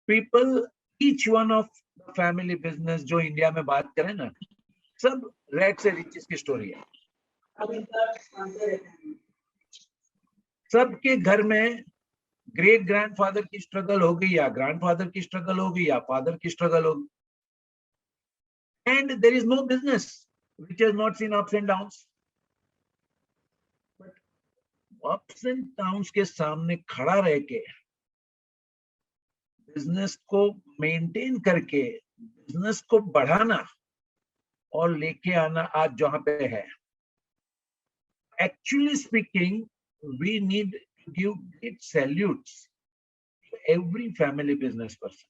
People, each one of family business जो India में बात करें ना, सब रैग से रिचेस की स्टोरी है। सबके घर में ग्रेट ग्रैंडफादर की स्ट्रगल हो गई, या ग्रैंडफादर की स्ट्रगल हो गई, या फादर की स्ट्रगल हो गई, and there is no business which has not seen ups and downs. But ups and downs के सामने खड़ा रह के बिजनेस को मेंटेन करके बिजनेस को बढ़ाना और लेके आना आज जहां पे है, actually speaking, we need to give great salutes to every family business person.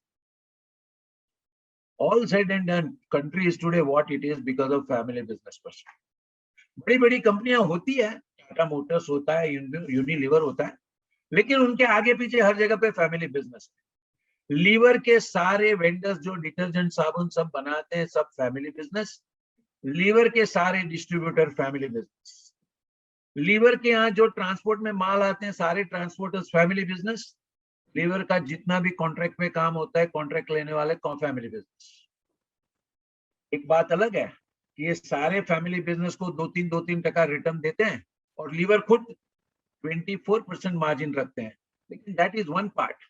All said and done, country is today what it is because of family business person. बड़ी बड़ी कंपनियां होती है, टाटा मोटर्स होता है, यूनिलीवर होता है, लेकिन उनके आगे पीछे हर जगह पे फैमिली बिजनेस है। लीवर के सारे वेंडर्स जो डिटर्जेंट साबुन सब बनाते हैं, सब फैमिली बिजनेस। लीवर के सारे डिस्ट्रीब्यूटर फैमिली बिजनेस। लीवर के यहाँ जो ट्रांसपोर्ट में माल आते हैं, सारे ट्रांसपोर्टर्स फैमिली बिजनेस। लीवर का जितना भी कॉन्ट्रैक्ट में काम होता है, कॉन्ट्रैक्ट लेने वाले फैमिली बिजनेस। एक बात अलग है कि ये सारे फैमिली बिजनेस को 2-3% रिटर्न देते हैं और लीवर खुद 24% मार्जिन रखते हैं, लेकिन that is one part.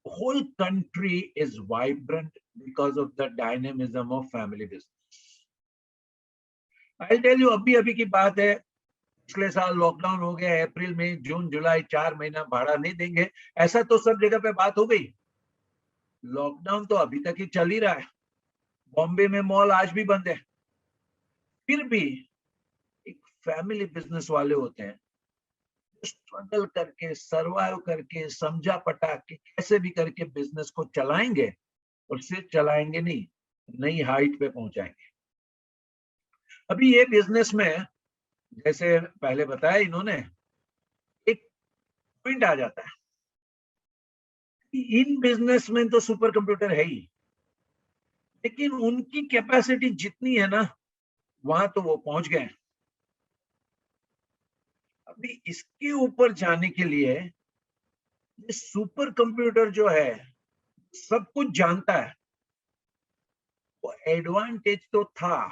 Whole country is vibrant because of the dynamism of family business. I tell you, अभी की बात है, पिछले साल लॉकडाउन हो गया, अप्रैल में, जून जुलाई 4 महीना भाड़ा नहीं देंगे, ऐसा तो सब जगह पे बात हो गई। लॉकडाउन तो अभी तक ही चल ही रहा है, बॉम्बे में मॉल आज भी बंद है। फिर भी एक फैमिली बिजनेस वाले होते हैं, स्ट्रगल करके, सर्वाइव करके, समझा पटा के कैसे भी करके बिजनेस को चलाएंगे, और सिर्फ चलाएंगे नहीं, नई हाइट पे पहुंचाएंगे। अभी ये बिजनेस में, जैसे पहले बताया इन्होंने, एक पॉइंट आ जाता है कि इन बिजनेस में तो सुपर कंप्यूटर है ही, लेकिन उनकी कैपेसिटी जितनी है ना, वहां तो वो पहुंच गए। अभी इसके ऊपर जाने के लिए ये सुपर कंप्यूटर जो है, सब कुछ जानता है, वो एडवांटेज तो था,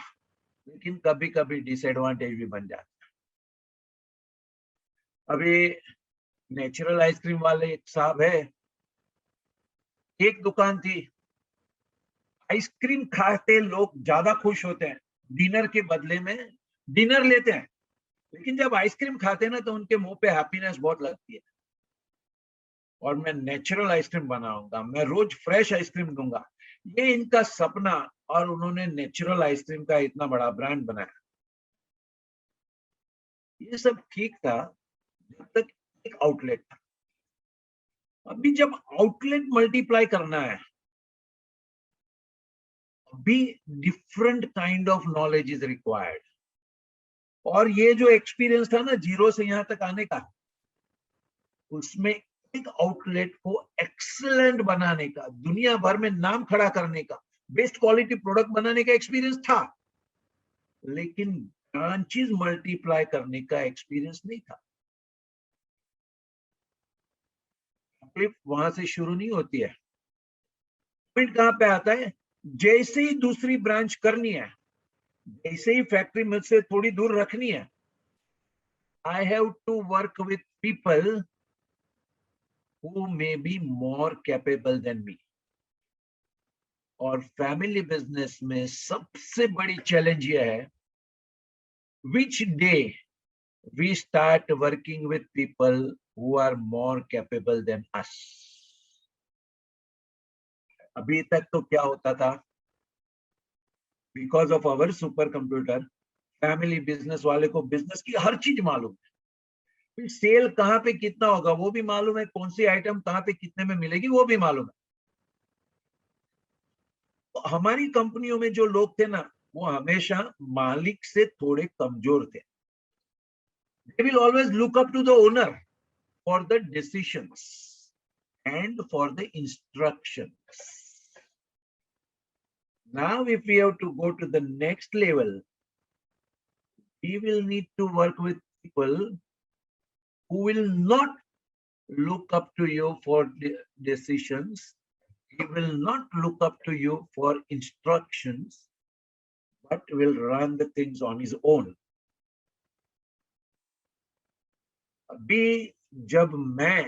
लेकिन कभी कभी डिसएडवांटेज भी बन जाता है। अभी नेचुरल आइसक्रीम वाले एक साहब है, एक दुकान थी, आइसक्रीम खाते लोग ज्यादा खुश होते हैं, डिनर के बदले में डिनर लेते हैं, लेकिन जब आइसक्रीम खाते हैं ना, तो उनके मुंह पे हैप्पीनेस बहुत लगती है। और मैं नेचुरल आइसक्रीम बनाऊंगा, मैं रोज फ्रेश आइसक्रीम दूंगा, ये इनका सपना, और उन्होंने नेचुरल आइसक्रीम का इतना बड़ा ब्रांड बनाया। ये सब ठीक था जब तक एक आउटलेट था। अभी जब आउटलेट मल्टीप्लाई करना है, अभी different kind of knowledge is required. और ये जो एक्सपीरियंस था ना, जीरो से यहां तक आने का, उसमें एक आउटलेट को एक्सीलेंट बनाने का, दुनिया भर में नाम खड़ा करने का, बेस्ट क्वालिटी प्रोडक्ट बनाने का एक्सपीरियंस था, लेकिन ब्रांचेस मल्टीप्लाई करने का एक्सपीरियंस नहीं था। तकलीफ वहां से शुरू नहीं होती है, पॉइंट कहां पे आता है, जैसे ही दूसरी ब्रांच करनी है, जैसे ही फैक्ट्री मुझसे थोड़ी दूर रखनी है, I have to work with people who may be more capable than me। और फैमिली बिजनेस में सबसे बड़ी चैलेंज ये है, which day we start working with people who are more capable than us। अभी तक तो क्या होता था, because of our super computer, family business वाले को बिजनेस की हर चीज मालूम है, फिर सेल कहाँ पे कितना होगा वो भी मालूम है, कौन सी आइटम कहाँ पे कितने में मिलेगी वो भी मालूम है। तो हमारी कंपनियों में जो लोग थे ना, वो हमेशा मालिक से थोड़े कमजोर थे। They will always look up to the owner for the decisions and for the instructions. Now, if we have to go to the next level, we will need to work with people who will not look up to you for decisions. He will not look up to you for instructions, but will run the things on his own. अभी जब मैं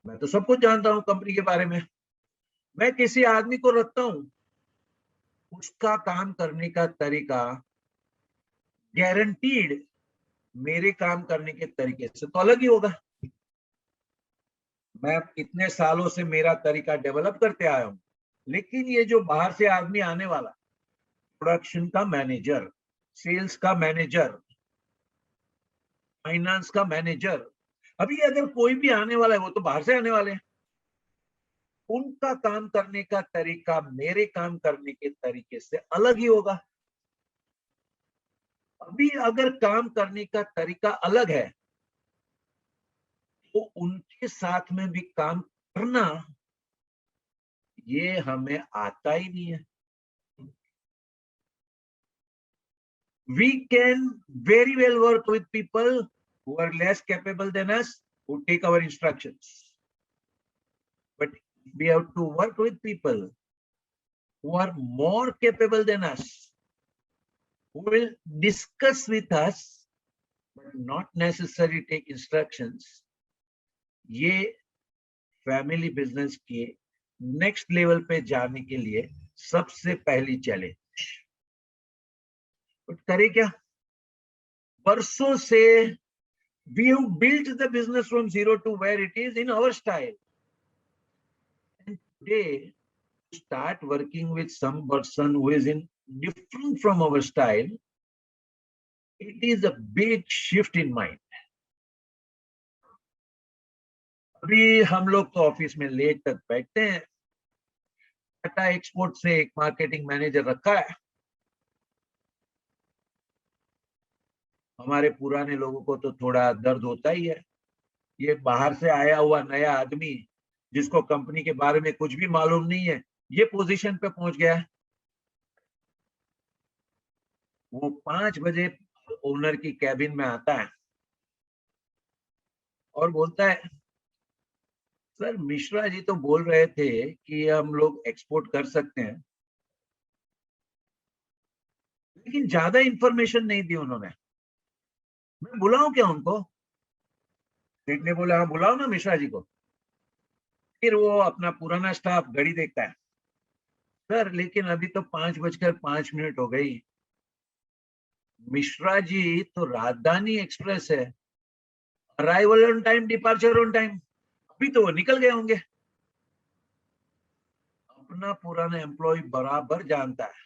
तो सब कुछ जानता हूं company के बारे में, मैं किसी आदमी को रखता हूं, उसका काम करने का तरीका गारंटीड मेरे काम करने के तरीके से तो अलग ही होगा। मैं इतने सालों से मेरा तरीका डेवलप करते आया हूं, लेकिन ये जो बाहर से आदमी आने वाला, प्रोडक्शन का मैनेजर, सेल्स का मैनेजर, फाइनेंस का मैनेजर, अभी अगर कोई भी आने वाला है वो तो बाहर से आने वाले हैं, उनका काम करने का तरीका मेरे काम करने के तरीके से अलग ही होगा। अभी अगर काम करने का तरीका अलग है तो उनके साथ में भी काम करना ये हमें आता ही नहीं है। We can very well work with people who are less capable than us, who take our instructions, but we have to work with people who are more capable than us, who will discuss with us but not necessarily take instructions. ये family business के next level पे जाने के लिए सबसे पहली challenge. But करे क्या, वर्षों से we have built the business from zero to where it is in our style, and today start working with some person who is in different from our style, it is a big shift in mind. अभी हम लोग तो office में late तक बैठते हैं, Tata export से एक मार्केटिंग मैनेजर रखा है। हमारे पुराने लोगों को तो थोड़ा दर्द होता ही है, ये बाहर से आया हुआ नया आदमी जिसको कंपनी के बारे में कुछ भी मालूम नहीं है, ये पोजीशन पे पहुंच गया है। वो 5 बजे ओनर की कैबिन में आता है और बोलता है, सर मिश्रा जी तो बोल रहे थे कि हम लोग एक्सपोर्ट कर सकते हैं, लेकिन ज्यादा इंफॉर्मेशन नहीं दी उन्होंने, मैं बुलाऊं क्या उनको? सेठ ने बोला, हाँ बुलाओ ना मिश्रा जी को। फिर वो अपना पुराना स्टाफ घड़ी देखता है, सर लेकिन अभी तो 5:05 हो गई, मिश्रा जी तो राजधानी एक्सप्रेस है, arrival on time, departure on time, अभी तो वो निकल गए होंगे। अपना पुराना एम्प्लॉय बराबर जानता है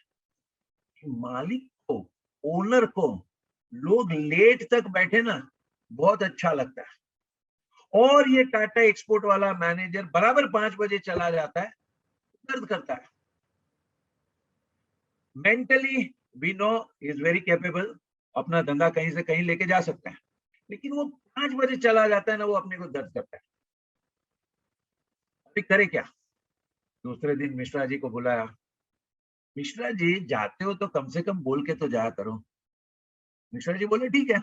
कि मालिक को, ओनर को लोग लेट तक बैठे ना बहुत अच्छा लगता है, और ये टाटा एक्सपोर्ट वाला मैनेजर बराबर 5 बजे चला जाता है, दर्द करता है। Mentally we know is very capable, अपना धंधा कहीं से कहीं लेके जा सकता है, लेकिन वो 5 बजे चला जाता है ना, वो अपने को दर्द करता है। अभी करे क्या, दूसरे दिन मिश्रा जी को बुलाया, मिश्रा जी जाते हो तो कम से कम बोल के तो जाया करो। मिश्रा जी बोले ठीक है।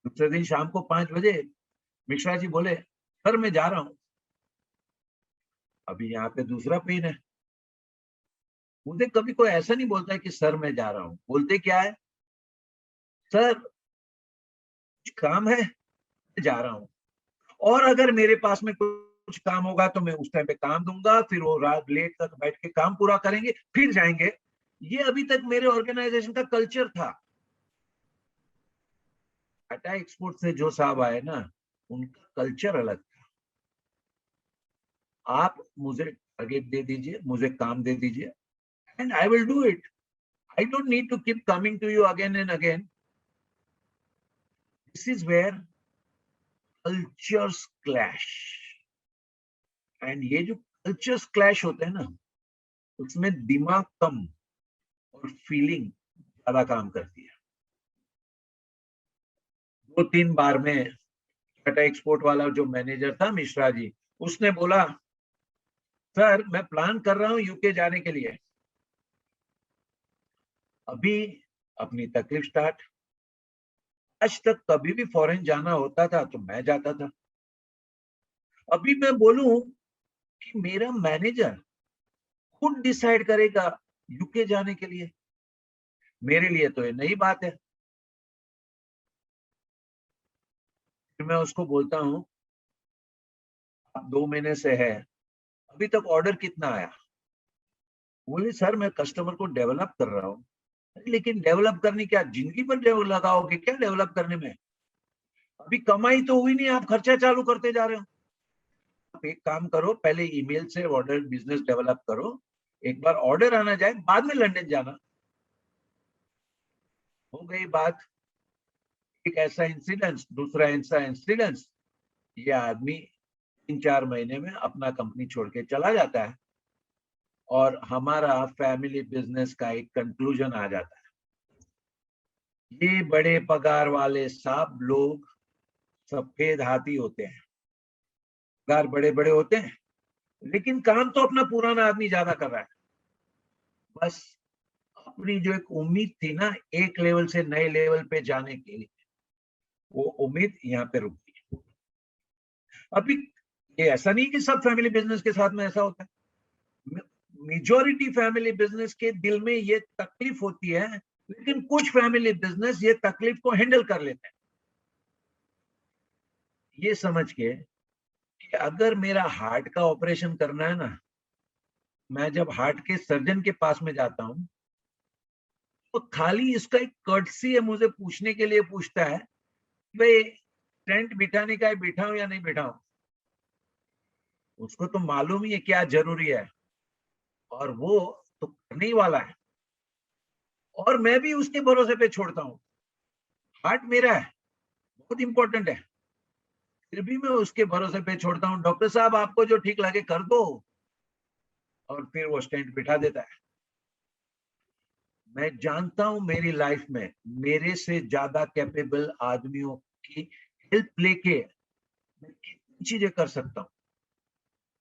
दूसरे दिन शाम को 5 बजे मिश्रा जी बोले, सर मैं जा रहा हूं, अभी यहाँ पे दूसरा पेन है। मुझे कभी कोई ऐसा नहीं बोलता है कि सर मैं जा रहा हूं, बोलते क्या है, सर कुछ काम है, मैं जा रहा हूं, और अगर मेरे पास में कुछ काम होगा तो मैं उस टाइम पे काम दूंगा, फिर वो रात लेट तक बैठ के काम पूरा करेंगे, फिर जाएंगे। ये अभी तक मेरे ऑर्गेनाइजेशन का कल्चर था। टाटा एक्सपोर्ट से जो साहब आए ना, उनका कल्चर अलग था। आप मुझे टारगेट दे दीजिए, मुझे काम दे दीजिए, and I will do it. I don't need to keep coming to you again and again. This is where cultures clash. And ये जो cultures clash होते हैं ना, उसमें दिमाग कम और फीलिंग ज्यादा काम करती है। 2-3 बार में टाटा एक्सपोर्ट वाला जो मैनेजर था मिश्रा जी, उसने बोला, सर मैं प्लान कर रहा हूँ यूके जाने के लिए। अभी अपनी तकलीफ स्टार्ट। आज तक कभी भी फॉरेन जाना होता था तो मैं जाता था, अभी मैं बोलूं कि मेरा मैनेजर खुद डिसाइड करेगा यूके जाने के लिए, मेरे लिए तो ये नई बात है। फिर मैं उसको बोलता हूँ, अब 2 महीने से है, अभी तक ऑर्डर कितना आया? बोले सर मैं कस्टमर को डेवलप कर रहा हूँ। लेकिन डेवलप करनी क्या, जिंदगी भर लगाओगे क्या डेवलप करने में? अभी कमाई तो हुई नहीं, आप खर्चा चालू करते जा रहे हो। आप एक काम करो, पहले ईमेल से ऑर्डर बिजनेस डेवलप करो, एक बार ऑर्डर आना जाए, बाद में लंदन जाना। हो गई बात। एक ऐसा इंसिडेंस, दूसरा ऐसा इंसिडेंस, ये आदमी 3-4 महीने में अपना कंपनी छोड़ के चला जाता है और हमारा फैमिली बिजनेस का एक कंक्लूजन आ जाता है। ये बड़े पगार वाले सब लोग सफेद हाथी होते हैं, पगार बड़े बड़े होते हैं, लेकिन काम तो अपना पुराना आदमी ज्यादा कर रहा है। बस अपनी जो एक उम्मीद थी ना एक लेवल से नए लेवल पे जाने के लिए, वो उम्मीद यहाँ पे रुक गई। अभी ये ऐसा नहीं कि सब फैमिली बिजनेस के साथ में ऐसा होता है, मेजॉरिटी फैमिली बिजनेस के दिल में ये तकलीफ होती है, लेकिन कुछ फैमिली बिजनेस ये तकलीफ को हैंडल कर लेते हैं, ये समझ के कि अगर मेरा हार्ट का ऑपरेशन करना है ना, मैं जब हार्ट के सर्जन के पास में जाता हूँ तो खाली इसका एक कर्टसी है, मुझे पूछने के लिए पूछता है भाई स्टेंट बिठाने का है, बिठाऊं या नहीं बिठाऊं। उसको तो मालूम ही है क्या जरूरी है, और वो तो करने ही वाला है, और मैं भी उसके भरोसे पे छोड़ता हूँ। हार्ट मेरा है, बहुत इंपॉर्टेंट है, फिर भी मैं उसके भरोसे पे छोड़ता हूँ, डॉक्टर साहब आपको जो ठीक लगे कर दो, और फिर वो स्टेंट बिठा देता है। मैं जानता हूं मेरी लाइफ में मेरे से ज्यादा कैपेबल आदमियों की हेल्प लेके मैं कितनी चीजें कर सकता हूं,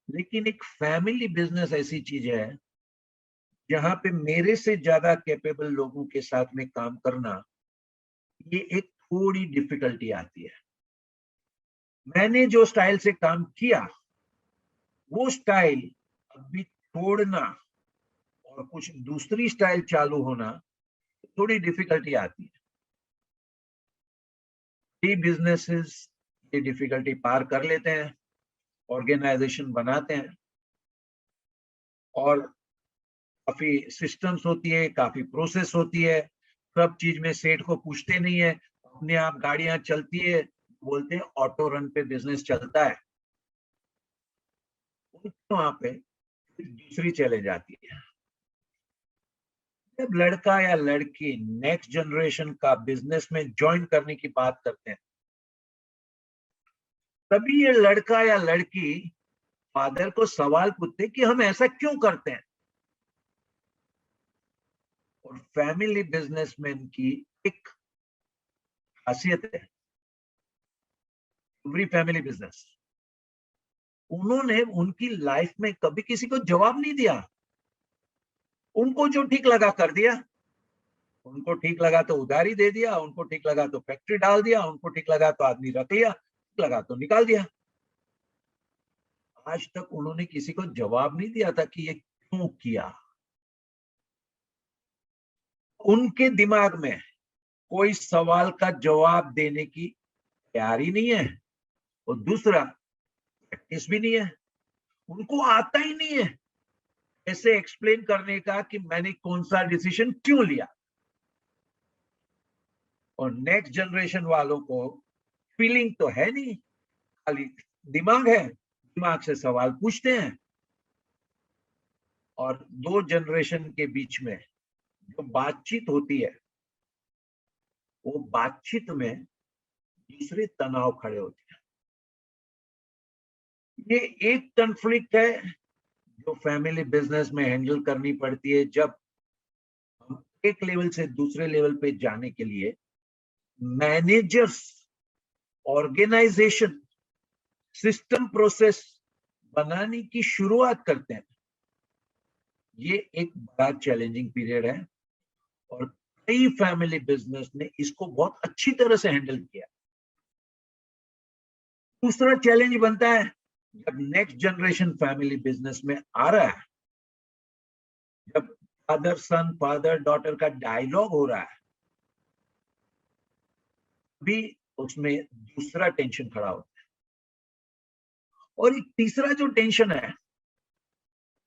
लेकिन एक फैमिली बिजनेस ऐसी चीज है जहां पे मेरे से ज्यादा कैपेबल लोगों के साथ में काम करना, ये एक थोड़ी डिफिकल्टी आती है। मैंने जो स्टाइल से काम किया वो स्टाइल अभी छोड़ना और कुछ दूसरी स्टाइल चालू होना, थोड़ी डिफिकल्टी आती है। कई बिजनेसेस ये डिफिकल्टी पार कर लेते हैं, ऑर्गेनाइजेशन बनाते हैं, और काफी सिस्टम्स होती है, काफी प्रोसेस होती है, सब चीज में सेठ को पूछते नहीं है, अपने आप गाड़ियां चलती है, बोलते हैं ऑटो रन पे बिजनेस चलता है। वहां पे दूसरी चैलेंज आती है, जब लड़का या लड़की नेक्स्ट जनरेशन का बिजनेस में ज्वाइन करने की बात करते हैं, तभी ये लड़का या लड़की फादर को सवाल पूछते कि हम ऐसा क्यों करते हैं। और फैमिली बिजनेसमैन की एक खासियत है, एवरी फैमिली बिजनेस, उन्होंने उनकी लाइफ में कभी किसी को जवाब नहीं दिया, उनको जो ठीक लगा कर दिया। उनको ठीक लगा तो उधारी दे दिया, उनको ठीक लगा तो फैक्ट्री डाल दिया, उनको ठीक लगा तो आदमी रख लिया, ठीक लगा तो निकाल दिया। आज तक उन्होंने किसी को जवाब नहीं दिया था कि ये क्यों किया। उनके दिमाग में कोई सवाल का जवाब देने की तैयारी नहीं है, और दूसरा प्रैक्टिस भी नहीं है, उनको आता ही नहीं है ऐसे एक्सप्लेन करने का कि मैंने कौन सा डिसीजन क्यों लिया। और नेक्स्ट जनरेशन वालों को फीलिंग तो है नहीं, खाली दिमाग है, दिमाग से सवाल पूछते हैं, और दो जनरेशन के बीच में जो बातचीत होती है, वो बातचीत में दूसरे तनाव खड़े होते हैं। ये एक कॉन्फ्लिक्ट है जो फैमिली बिजनेस में हैंडल करनी पड़ती है, जब हम एक लेवल से दूसरे लेवल पे जाने के लिए मैनेजर्स, ऑर्गेनाइजेशन, सिस्टम, प्रोसेस बनाने की शुरुआत करते हैं। ये एक बड़ा चैलेंजिंग पीरियड है, और कई फैमिली बिजनेस ने इसको बहुत अच्छी तरह से हैंडल किया। दूसरा चैलेंज बनता है जब नेक्स्ट जनरेशन फैमिली बिजनेस में आ रहा है, जब फादर सन फादर डॉटर का डायलॉग हो रहा है, भी उसमें दूसरा टेंशन खड़ा होता है। और एक तीसरा जो टेंशन है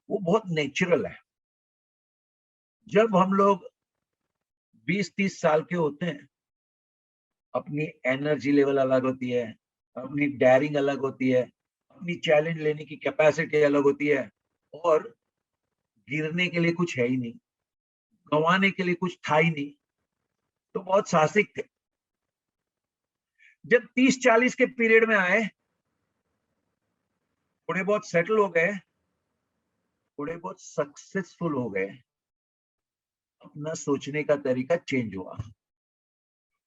वो बहुत नेचुरल है। जब हम लोग 20-30 साल के होते हैं, अपनी एनर्जी लेवल अलग होती है, अपनी डेयरिंग अलग होती है, अपनी चैलेंज लेने की कैपेसिटी अलग होती है, और गिरने के लिए कुछ है ही नहीं, गंवाने के लिए कुछ था ही नहीं, तो बहुत साहसिक थे। जब 30-40 के पीरियड में आए, थोड़े बहुत सेटल हो गए, थोड़े बहुत सक्सेसफुल हो गए, अपना सोचने का तरीका चेंज हुआ।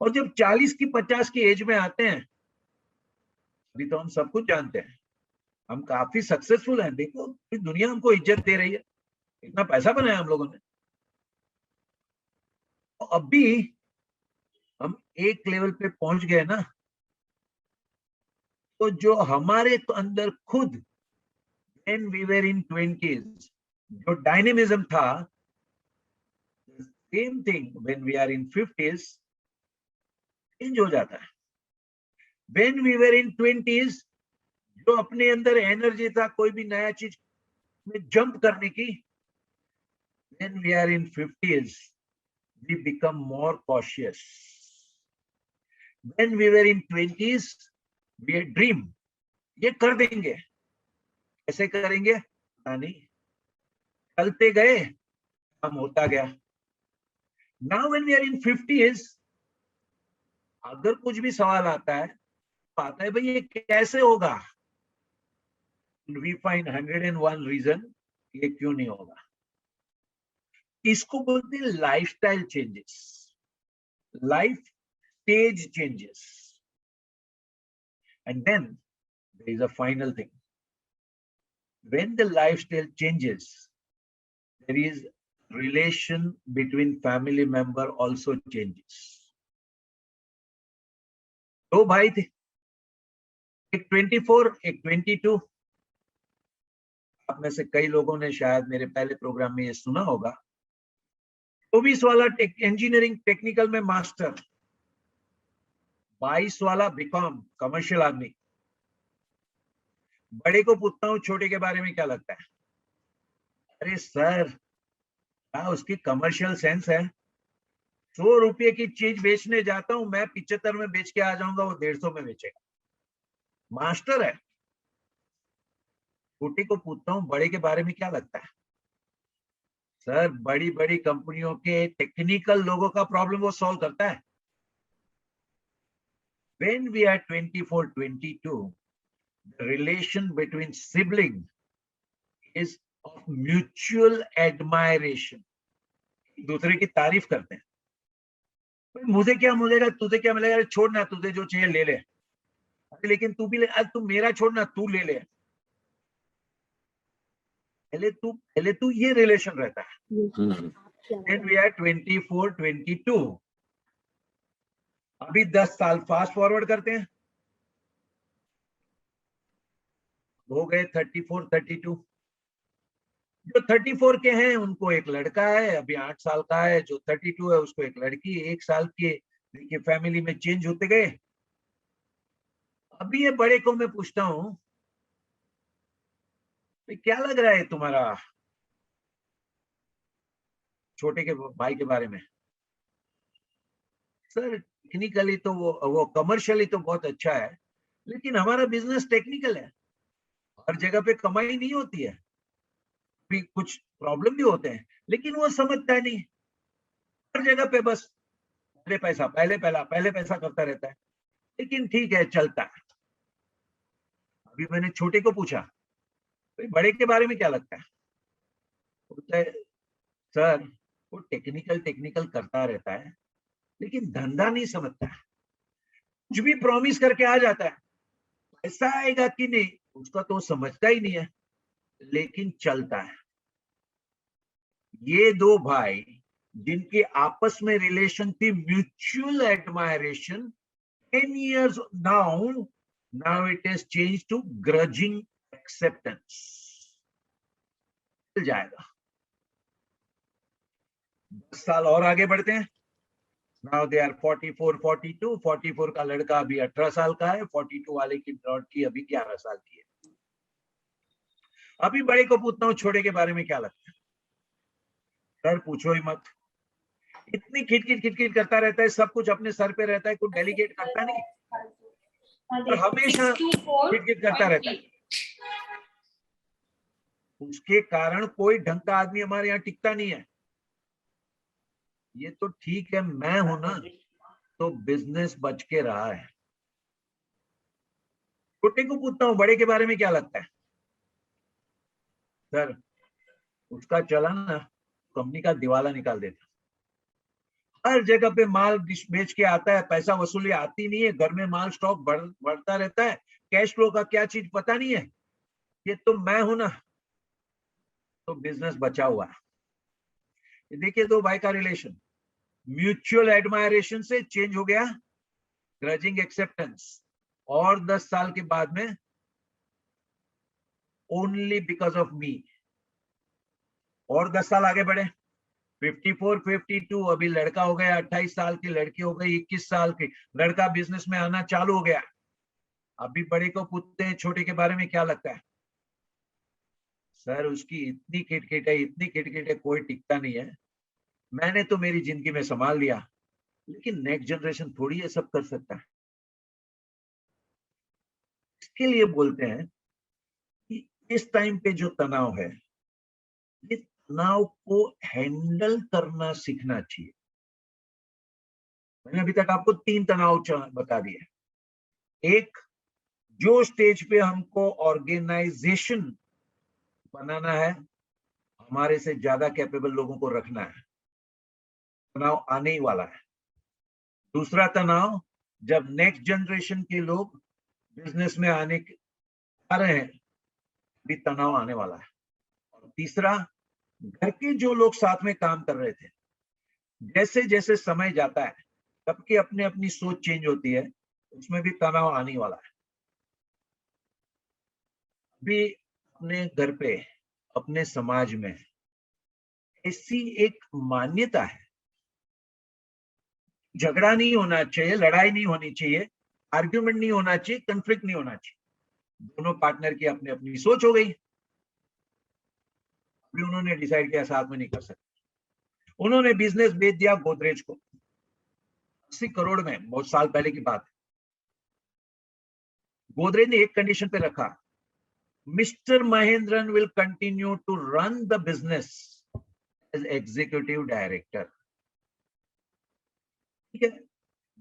और जब 40 की 50 की एज में आते हैं, अभी तो हम सब कुछ जानते हैं, हम काफी सक्सेसफुल हैं, देखो दुनिया हमको इज्जत दे रही है, इतना पैसा बनाया हम लोगों ने। तो अब भी हम एक लेवल पे पहुंच गए ना, तो जो हमारे तो अंदर खुद when we were in 20s जो डायनेमिज्म था, same thing when we are in 50s change हो जाता है। when we were in 20s जो अपने अंदर एनर्जी था कोई भी नया चीज में जंप करने की, when we are in 50s we become more cautious. when we were in 20s we dream ये कर देंगे, कैसे करेंगे पता नहीं, चलते गए, हम होता गया। Now when we are in 50s अगर कुछ भी सवाल आता है तो आता है भाई ये कैसे होगा, we find 101 रीजन ये क्यों नहीं होगा। इसको बोलते हैं lifestyle changes, life stage changes. And then there is a final thing, when the lifestyle changes there is relation between family member also changes। दो भाई थे, एक 24 एक 22। आप में से कई लोगों ने शायद मेरे पहले प्रोग्राम में ये सुना होगा। 24 वाला इंजीनियरिंग टेक्निकल में मास्टर, 22 वाला बीकॉम कमर्शियल आदमी। बड़े को पूछता हूँ छोटे के बारे में क्या लगता है, अरे सर क्या उसकी कमर्शियल सेंस है, 100 रुपये की चीज बेचने जाता हूं मैं, 75 में बेच के आ जाऊंगा, वो 150 में बेचेगा, मास्टर है। छोटे को पूछता हूँ बड़े के बारे में क्या लगता है, सर बड़ी बड़ी कंपनियों के टेक्निकल लोगों का प्रॉब्लम वो सॉल्व करता है। when we are 24-22 the relation between sibling is of mutual admiration, दूसरे की तारीफ करते हैं, मुझे क्या मिलेगा तुझे क्या मिलेगा, अरे छोड़ ना, तुझे जो चाहिए ले ले, अरे लेकिन तू भी ले, अरे तू मेरा छोड़ ना तू ले ले, पहले तू ये रिलेशन रहता है। When we are 24-22 अभी 10 साल फास्ट फॉरवर्ड करते हैं, हो गए 34-32। जो 34 के हैं उनको एक लड़का है अभी 8 साल का है, जो 32 है उसको एक लड़की है 1 साल की। देखिए फैमिली में चेंज होते गए। अभी ये बड़े को मैं पूछता हूँ क्या लग रहा है तुम्हारा छोटे के भाई के बारे में, सर टेक्निकली तो वो कमर्शियली तो बहुत अच्छा है, लेकिन हमारा बिजनेस टेक्निकल है, हर जगह पे कमाई नहीं होती है, भी कुछ प्रॉब्लम भी होते हैं, लेकिन वो समझता नहीं, हर जगह पे बस पहले पैसा करता रहता है, लेकिन ठीक है चलता है। अभी मैंने छोटे को पूछा भाई बड़े के बारे में क्या लगता है, बोलता है सर वो टेक्निकल करता रहता है, लेकिन धंधा नहीं समझता है, कुछ भी प्रॉमिस करके आ जाता है, ऐसा आएगा कि नहीं उसका तो समझता ही नहीं है, लेकिन चलता है। ये दो भाई जिनके आपस में रिलेशन थी mutual admiration, 10 years now it has changed to grudging acceptance मिल जाएगा। 10 साल और आगे बढ़ते हैं। Now they are 44, 42। 44 का लड़का अभी 18 साल का है, 42 वाले की लड़की अभी 11 साल की है। अभी बड़े को पूछता हूँ छोटे के बारे में क्या लगता है। सर पूछो ही मत, इतनी खिटखिट खिटखिट करता रहता है, सब कुछ अपने सर पे रहता है, कुछ डेलीगेट करता नहीं और हमेशा खिटखिट करता रहता है। उसके कारण कोई ढंग का आदमी हमारे यहाँ टिकता नहीं है। ये तो ठीक है, मैं हूं ना, तो बिजनेस बच के रहा है। छोटे को पूछता हूँ बड़े के बारे में क्या लगता है। सर उसका चलन ना कंपनी का दिवाला निकाल देता। हर जगह पे माल बेच के आता है, पैसा वसूली आती नहीं है, घर में माल स्टॉक बढ़ता रहता है, कैश फ्लो का क्या चीज पता नहीं है। ये तो मैं हूं ना, तो बिजनेस बचा हुआ है। देखिए दो भाई का रिलेशन म्यूचुअल एडमायरेशन से चेंज हो गया ग्रजिंग एक्सेप्टेंस, और 10 साल के बाद में ओनली बिकॉज ऑफ मी। और 10 साल आगे बढ़े, 54, 52, अभी लड़का हो गया 28 साल की, लड़की हो गई 21 साल की, लड़का बिजनेस में आना चालू हो गया। अभी बड़े को पूछते हैं छोटे के बारे में क्या लगता है। सर उसकी इतनी खिटखिट है, इतनी खिटखिट है, कोई टिकता नहीं है। मैंने तो मेरी जिंदगी में संभाल लिया, लेकिन नेक्स्ट जनरेशन थोड़ी ये सब कर सकता है। इसके लिए बोलते हैं कि इस टाइम पे जो तनाव है, ये तनाव को हैंडल करना सीखना चाहिए। मैंने अभी तक आपको 3 तनाव बता दिए। एक, जो स्टेज पे हमको ऑर्गेनाइजेशन बनाना है, हमारे से ज्यादा कैपेबल लोगों को रखना है, तनाव आने ही वाला है। दूसरा तनाव, जब नेक्स्ट जनरेशन के लोग बिजनेस में आ रहे हैं, भी तनाव आने वाला है। और तीसरा, घर के जो लोग साथ में काम कर रहे थे, जैसे जैसे समय जाता है, सबकी अपनी अपनी सोच चेंज होती है, उसमें भी तनाव आने वाला है। अभी अपने घर पे, अपने समाज में ऐसी एक मान्यता है, झगड़ा नहीं होना चाहिए, लड़ाई नहीं होनी चाहिए, आर्ग्यूमेंट नहीं होना चाहिए, कंफ्लिक्ट नहीं होना चाहिए। दोनों पार्टनर की अपनी अपनी सोच हो गई, अभी उन्होंने डिसाइड किया साथ में नहीं कर सकते। उन्होंने बिजनेस बेच दिया गोदरेज को 80 करोड़ में, बहुत साल पहले की बात है। गोदरेज ने एक कंडीशन पे रखा, mister Mahendran will continue to run the business as executive director. ठीक है,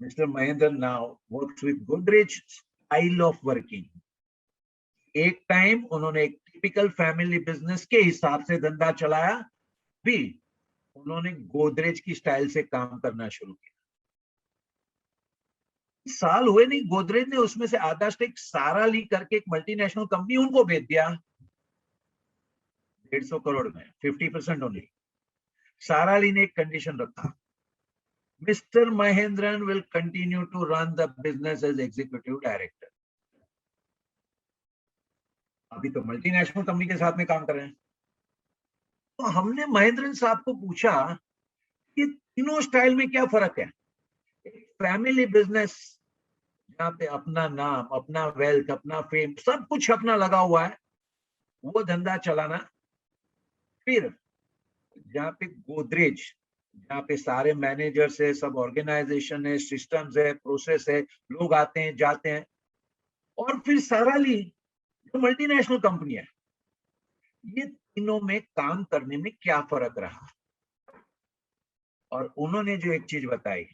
mister Mahendran now works with Godrej style of working. एक टाइम उन्होंने एक टिपिकल फैमिली बिजनेस के हिसाब से धंधा चलाया, भी उन्होंने गोदरेज की स्टाइल से काम करना शुरू किया। साल हुए नहीं, गोदरेज ने उसमें से आधा स्टेक सारा ली करके एक मल्टीनेशनल कंपनी उनको बेच दिया 150 करोड़ में, 50% ओनली। सारा ली ने एक कंडीशन रखा, mister Mahendran will continue to run the business as executive director. अभी तो मल्टीनेशनल कंपनी के साथ में काम कर रहे हैं। तो हमने महेंद्रन साहब को पूछा कि तीनों स्टाइल में क्या फर्क है। एक फैमिली बिजनेस जहाँ पे अपना नाम, अपना वेल्थ, अपना फेम, सब कुछ अपना लगा हुआ है, वो धंधा चलाना। फिर जहाँ पे गोदरेज, जहाँ पे सारे मैनेजर्स है, सब ऑर्गेनाइजेशन है, सिस्टम्स है, प्रोसेस है, लोग आते हैं जाते हैं। और फिर सारा ली जो मल्टीनेशनल कंपनी है, ये तीनों में काम करने में क्या फर्क रहा। और उन्होंने जो एक चीज बताई,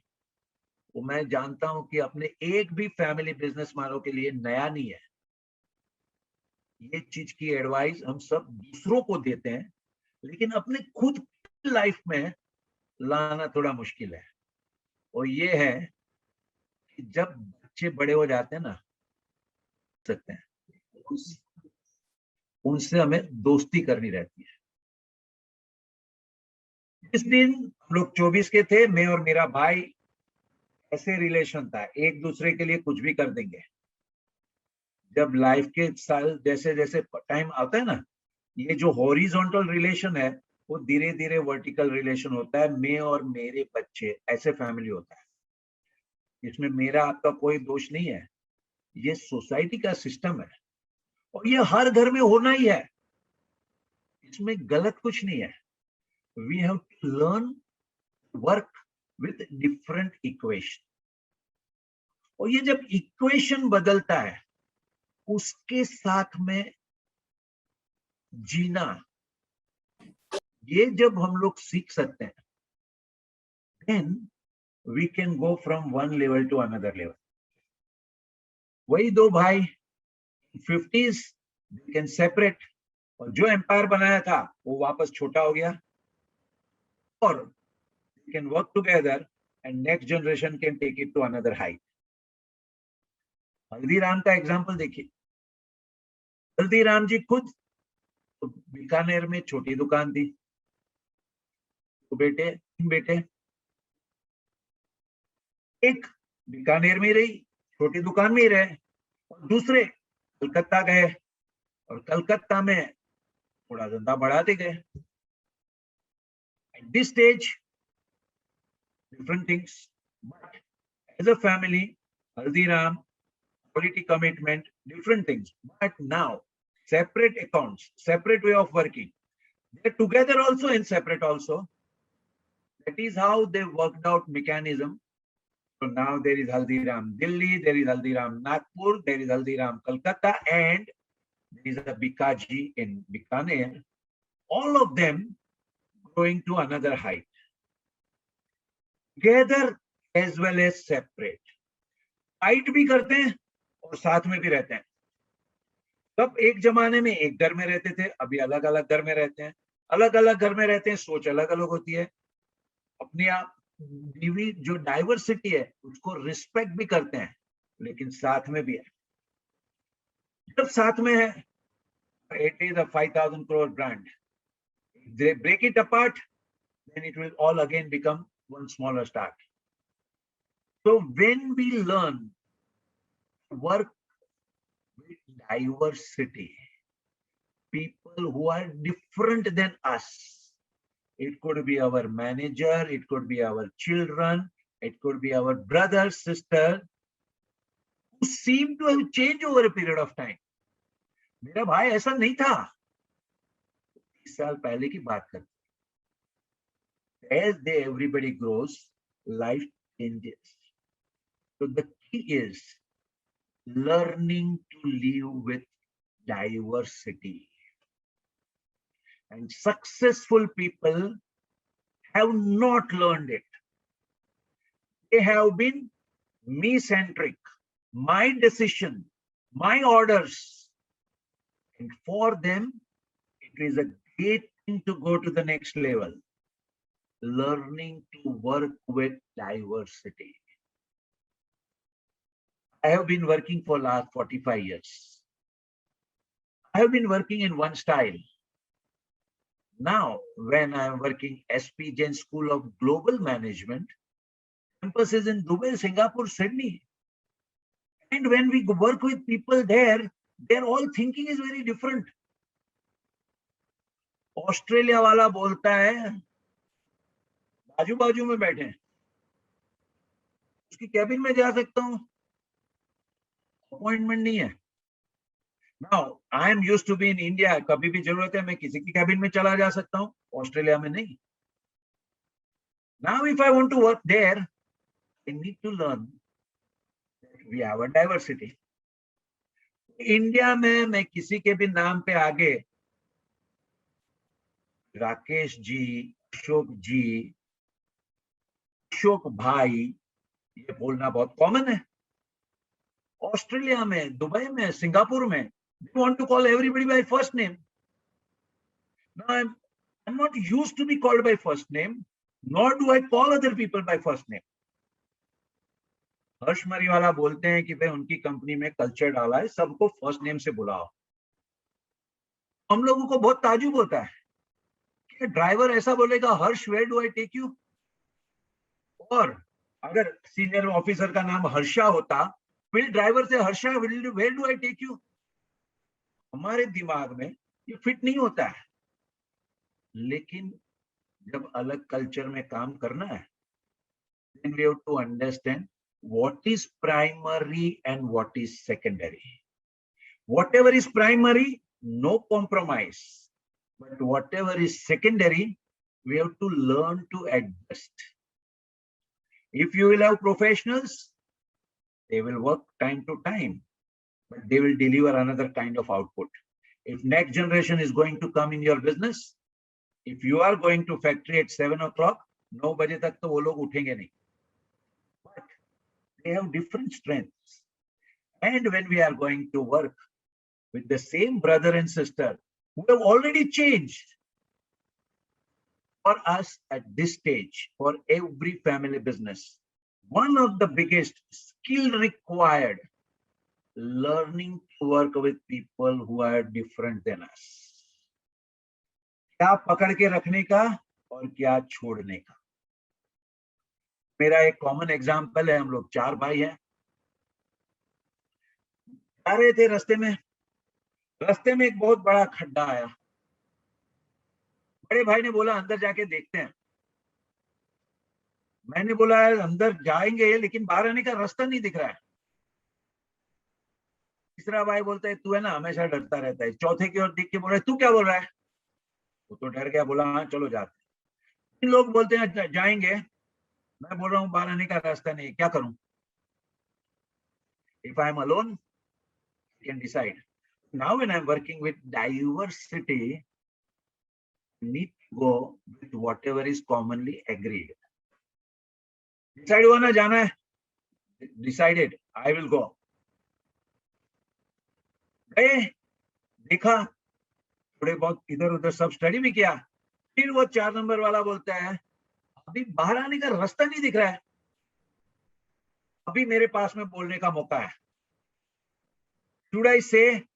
वो मैं जानता हूं कि अपने एक भी फैमिली बिजनेस वालों के लिए नया नहीं है। ये चीज की एडवाइस हम सब दूसरों को देते हैं, लेकिन अपने खुद लाइफ में लाना थोड़ा मुश्किल है। और ये है कि जब बच्चे बड़े हो जाते हैं ना, सकते हैं, उनसे हमें दोस्ती करनी रहती है। इस दिन हम लोग 24 के थे, मैं और मेरा भाई, ऐसे रिलेशन था, एक दूसरे के लिए कुछ भी कर देंगे। जब लाइफ के साल जैसे जैसे टाइम आता है ना, ये जो हॉरिजॉन्टल रिलेशन है वो धीरे धीरे वर्टिकल रिलेशन होता है। मैं और मेरे बच्चे, ऐसे फैमिली होता है। इसमें मेरा आपका कोई दोष नहीं है, ये सोसाइटी का सिस्टम है और ये हर घर में होना ही है, इसमें गलत कुछ नहीं है। We have to learn work with different equation. और ये जब इक्वेशन बदलता है, उसके साथ में जीना, ये जब हम लोग सीख सकते हैं, then we can go from one level to another level. वही दो भाई 50s, they can separate, और जो एम्पायर बनाया था वो वापस छोटा हो गया, और they can work together and next generation can take it to another height. Haldiram का एग्जांपल देखिए। हल्दीराम जी खुद तो बीकानेर में छोटी दुकान थी, तो बेटे, तीन बेटे, एक बीकानेर में रही, छोटी दुकान में ही रहे, और दूसरे कलकत्ता गए और कलकत्ता में थोड़ा धंधा बढ़ाते गए। At this stage, different things, but as a family, Haldiram, quality commitment, different things. But now, separate accounts, separate way of working. They're together also and separate also. That is how they worked out mechanism. So now there is Haldiram Delhi, there is Haldiram Nagpur, there is Haldiram Kolkata, and there is a Bikaji in Bikaner. All of them going to another height. Together as well as separate. Fight भी करते हैं और साथ में भी रहते हैं। तब एक जमाने में एक घर में रहते थे, अभी अलग अलग घर में रहते हैं। अलग अलग घर में रहते हैं, सोच अलग अलग होती है। अपनी आप जो डाइवर्सिटी है उसको रिस्पेक्ट भी करते हैं, लेकिन साथ में भी है। जब साथ में है, it is a 5,000 crore brand. If they break it apart, then it will all again become one smaller start. So when we learn work with diversity, people who are different than us, it could be our manager, it could be our children, it could be our brother, sister, who seem to have changed over a period of time. मेरा भाई ऐसा नहीं था, 30 साल पहले की बात करते। As everybody grows, life changes. So the key is learning to live with diversity. And successful people have not learned it. They have been me-centric, my decision, my orders. And for them, it is a great thing to go to the next level, learning to work with diversity. I have been working for last 45 years. I have been working in one style. Now, when I am working SP Jain School of Global Management, campus is in Dubai, Singapore, Sydney. And when we work with people there, their all thinking is very different. Australia वाला बोलता है बाजू बाजू में बैठे, उसकी cabin में जा सकता हूँ, अपॉइंटमेंट नहीं है। Now, I am used to be in India. कभी भी जरूरत है मैं किसी की कैबिन में चला जा सकता हूँ, ऑस्ट्रेलिया में नहीं। Now, if I want to work there, I need to learn that we have a diversity. India में मैं किसी के भी नाम पे आगे राकेश जी, अशोक जी, अशोक भाई, ये बोलना बहुत कॉमन है। ऑस्ट्रेलिया में, दुबई में, सिंगापुर में, they want to call everybody by first name. Now I'm not used to be called by first name, nor do I call other people by first name. हर्ष मरीवाला बोलते हैं कि भाई उनकी company में culture डाला है, सबको फर्स्ट नेम से बुलाओ। हम लोगों को बहुत ताजुब होता है कि ड्राइवर ऐसा बोलेगा, Harsh where do I take you? और अगर सीनियर ऑफिसर का नाम हर्षा होता फिर ड्राइवर से Harsha where do I take you, हमारे दिमाग में ये फिट नहीं होता है। लेकिन जब अलग कल्चर में काम करना है, then we have to understand what is primary and what is secondary. Whatever is primary, no compromise. But whatever is secondary, we have to learn to adjust. If you will have professionals, they will work time to time, but they will deliver another kind of output. If next generation is going to come in your business, if you are going to factory at 7 o'clock, 9 बजे तक तो वो लोग उठेंगे नहीं. But they have different strengths. And when we are going to work with the same brother and sister who have already changed, for us at this stage, for every family business, one of the biggest skill required, learning to work with people who are different than us. क्या पकड़ के रखने का और क्या छोड़ने का. मेरा एक कॉमन एग्जांपल है, हम लोग 4 भाई हैं, जा रहे थे रास्ते में एक बहुत बड़ा खड्डा आया. बड़े भाई ने बोला अंदर जाके देखते हैं. मैंने बोला अंदर जाएंगे लेकिन बाहर आने का रास्ता नहीं दिख रहा है. तीसरा भाई बोलता है तू है ना हमेशा डरता रहता है. चौथे की ओर देख के बोल रहा है तू क्या बोल रहा है. वो तो डर गया, बोला हाँ चलो जाते. 3 लोग बोलते हैं जाएंगे. मैं बोल रहा हूँ बाहर आने का रास्ता नहीं, क्या करूं. If I am alone, I can decide. Now when I am working with diversity, I need to go with whatever is commonly agreed. Decide हुआ ना जाना है, decided, I will go. गए, देखा, थोड़े बहुत इधर उधर सब स्टडी भी किया. फिर वो 4 नंबर वाला बोलता है अभी बाहर आने का रास्ता नहीं दिख रहा है, अभी मेरे पास में बोलने का मौका है. Should I say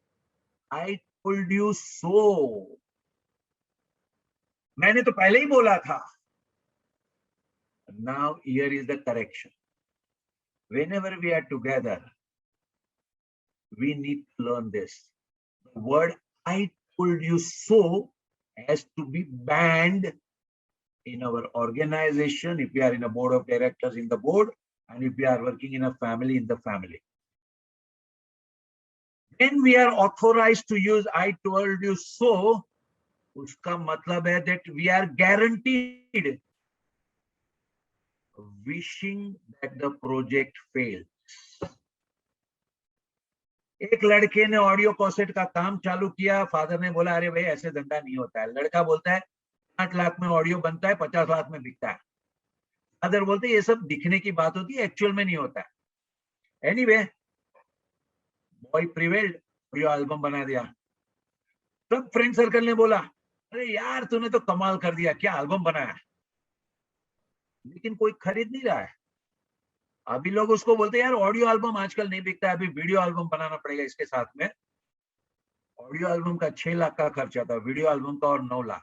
I told you so? मैंने तो पहले ही बोला था. Now here is the correction. Whenever we are together, we need to learn this. The word I told you so has to be banned in our organization, if we are in a board of directors in the board, and if we are working in a family in the family. When we are authorized to use I told you so, उसका मतलब है that we are guaranteed wishing that the project fails. एक लड़के ने audio कॉसेट का काम चालू किया. फादर ने बोला अरे भाई ऐसे धंधा नहीं होता है. लड़का बोलता है 8 लाख में ऑडियो बनता है, 50 लाख में बिकता है. फादर बोलते ये सब दिखने की बात होती है, एक्चुअल में नहीं होता है. Anyway, boy prevailed, audio album बना दिया. सब फ्रेंड सर्कल ने बोला अरे यार तूने तो कमाल कर दिया, क्या एल्बम बनाया. लेकिन कोई खरीद नहीं रहा है. अभी लोग उसको बोलते हैं यार ऑडियो एल्बम आजकल नहीं बिकता है, अभी वीडियो एल्बम बनाना पड़ेगा इसके साथ में. ऑडियो एल्बम का 6 लाख का खर्चा था, वीडियो एल्बम का और 9 लाख.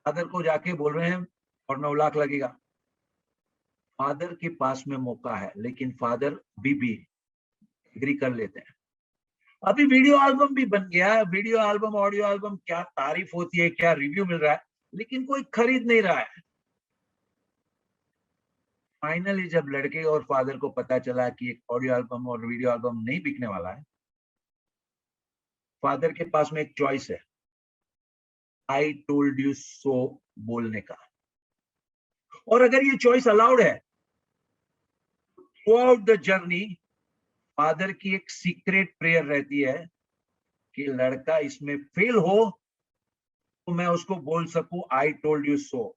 फादर को जाके बोल रहे हैं और 9 लाख लगेगा. फादर के पास में मौका है, लेकिन फादर भी एग्री कर लेते हैं. अभी वीडियो एल्बम भी बन गया. वीडियो एल्बम, ऑडियो एल्बम, क्या तारीफ होती है, क्या रिव्यू मिल रहा है, लेकिन कोई खरीद नहीं रहा है. फाइनली जब लड़के और फादर को पता चला कि एक ऑडियो एल्बम और वीडियो एल्बम नहीं बिकने वाला है, फादर के पास में एक चॉइस है, आई टोल्ड यू सो बोलने का. और अगर ये चॉइस अलाउड है, through out the journey father की एक सीक्रेट प्रेयर रहती है कि लड़का इसमें फेल हो तो मैं उसको बोल सकूं आई टोल्ड यू सो.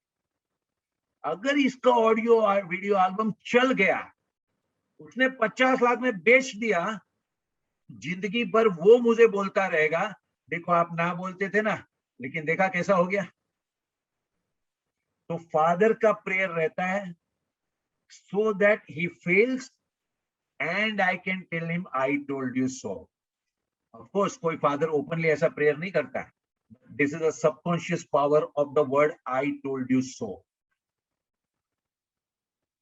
अगर इसका ऑडियो वीडियो एल्बम चल गया, उसने 50 लाख में बेच दिया, जिंदगी भर वो मुझे बोलता रहेगा देखो आप ना बोलते थे ना, लेकिन देखा कैसा हो गया. तो फादर का प्रेयर रहता है so that he fails and I can tell him I told you so. Of course कोई फादर ओपनली ऐसा प्रेयर नहीं करता. This is a subconscious power of the word I told you so.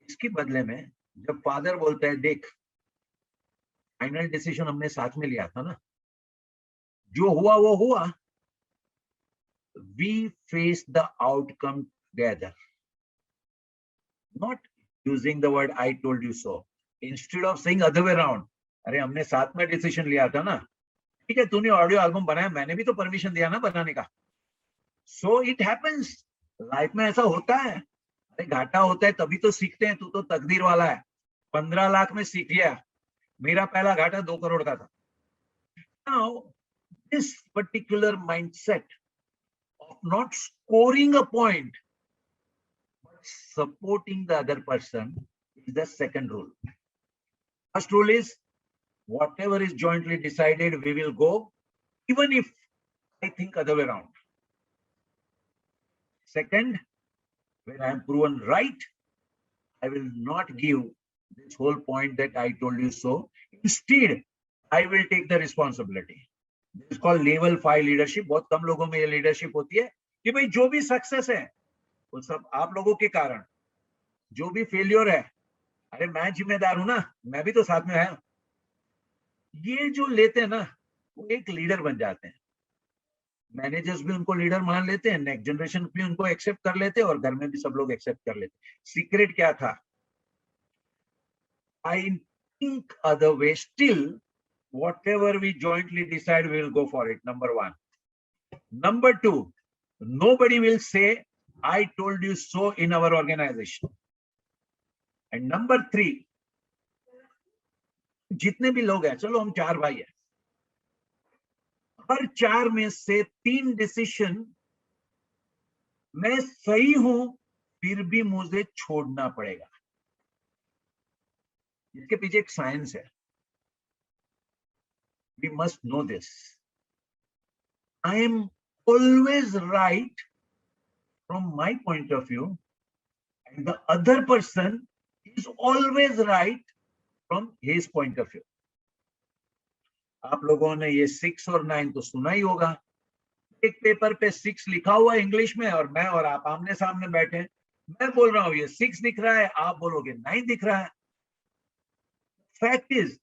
इसके बदले में जब फादर बोलता है देख फाइनल डिसीजन हमने साथ में लिया था ना, जो हुआ वो हुआ. We face the outcome together, not using the word I told you so. Instead of saying other way around, अरे हमने साथ में डिसीजन लिया था ना, ठीक है तूने ऑडियो एल्बम बनाया, मैंने भी तो परमिशन दिया ना बनाने का. सो इट हैपेंस, लाइफ में ऐसा होता है. अरे घाटा होता है तभी तो सीखते हैं. तू तो तकदीर वाला है, 15 लाख में सीख लिया. मेरा पहला घाटा 2 करोड़ का था. Now this particular mindset of not scoring a point but supporting the other person is the second rule. First rule is whatever is jointly decided, we will go, even if I think other way around. Second, when I am proven right, I will not give this whole point that I told you so. Instead, I will take the responsibility. This is called level 5 leadership. बहुत कम लोगों में ये leadership होती है कि भाई जो भी सक्सेस है वो सब आप लोगों के कारण, जो भी फेलियर है अरे मैं जिम्मेदार हूं ना, मैं भी तो साथ में है. ये जो लेते हैं ना वो एक लीडर बन जाते हैं. मैनेजर्स भी उनको लीडर मान लेते हैं, नेक्स्ट जनरेशन भी उनको एक्सेप्ट कर लेते हैं और घर में भी सब लोग एक्सेप्ट कर लेते हैं. सीक्रेट क्या था? I think other way, still whatever we jointly decide we will go for it. Number one. Number two, nobody will say I told you so in our organization. And number three, जितने भी लोग हैं, चलो हम 4 भाई हैं, हर 4 में से 3 डिसीजन मैं सही हूं फिर भी मुझे छोड़ना पड़ेगा. इसके पीछे एक साइंस है. We must know this. I am always right from my point of view, and the other person is always right from his point of view. आप लोगों ने ये 6 और 9 तो सुना ही होगा. एक पेपर पे 6 लिखा हुआ इंग्लिश में और मैं और आप आमने सामने बैठे, मैं बोल रहा हूं ये 6 दिख रहा है, आप बोलोगे 9 दिख रहा है. फैक्ट इज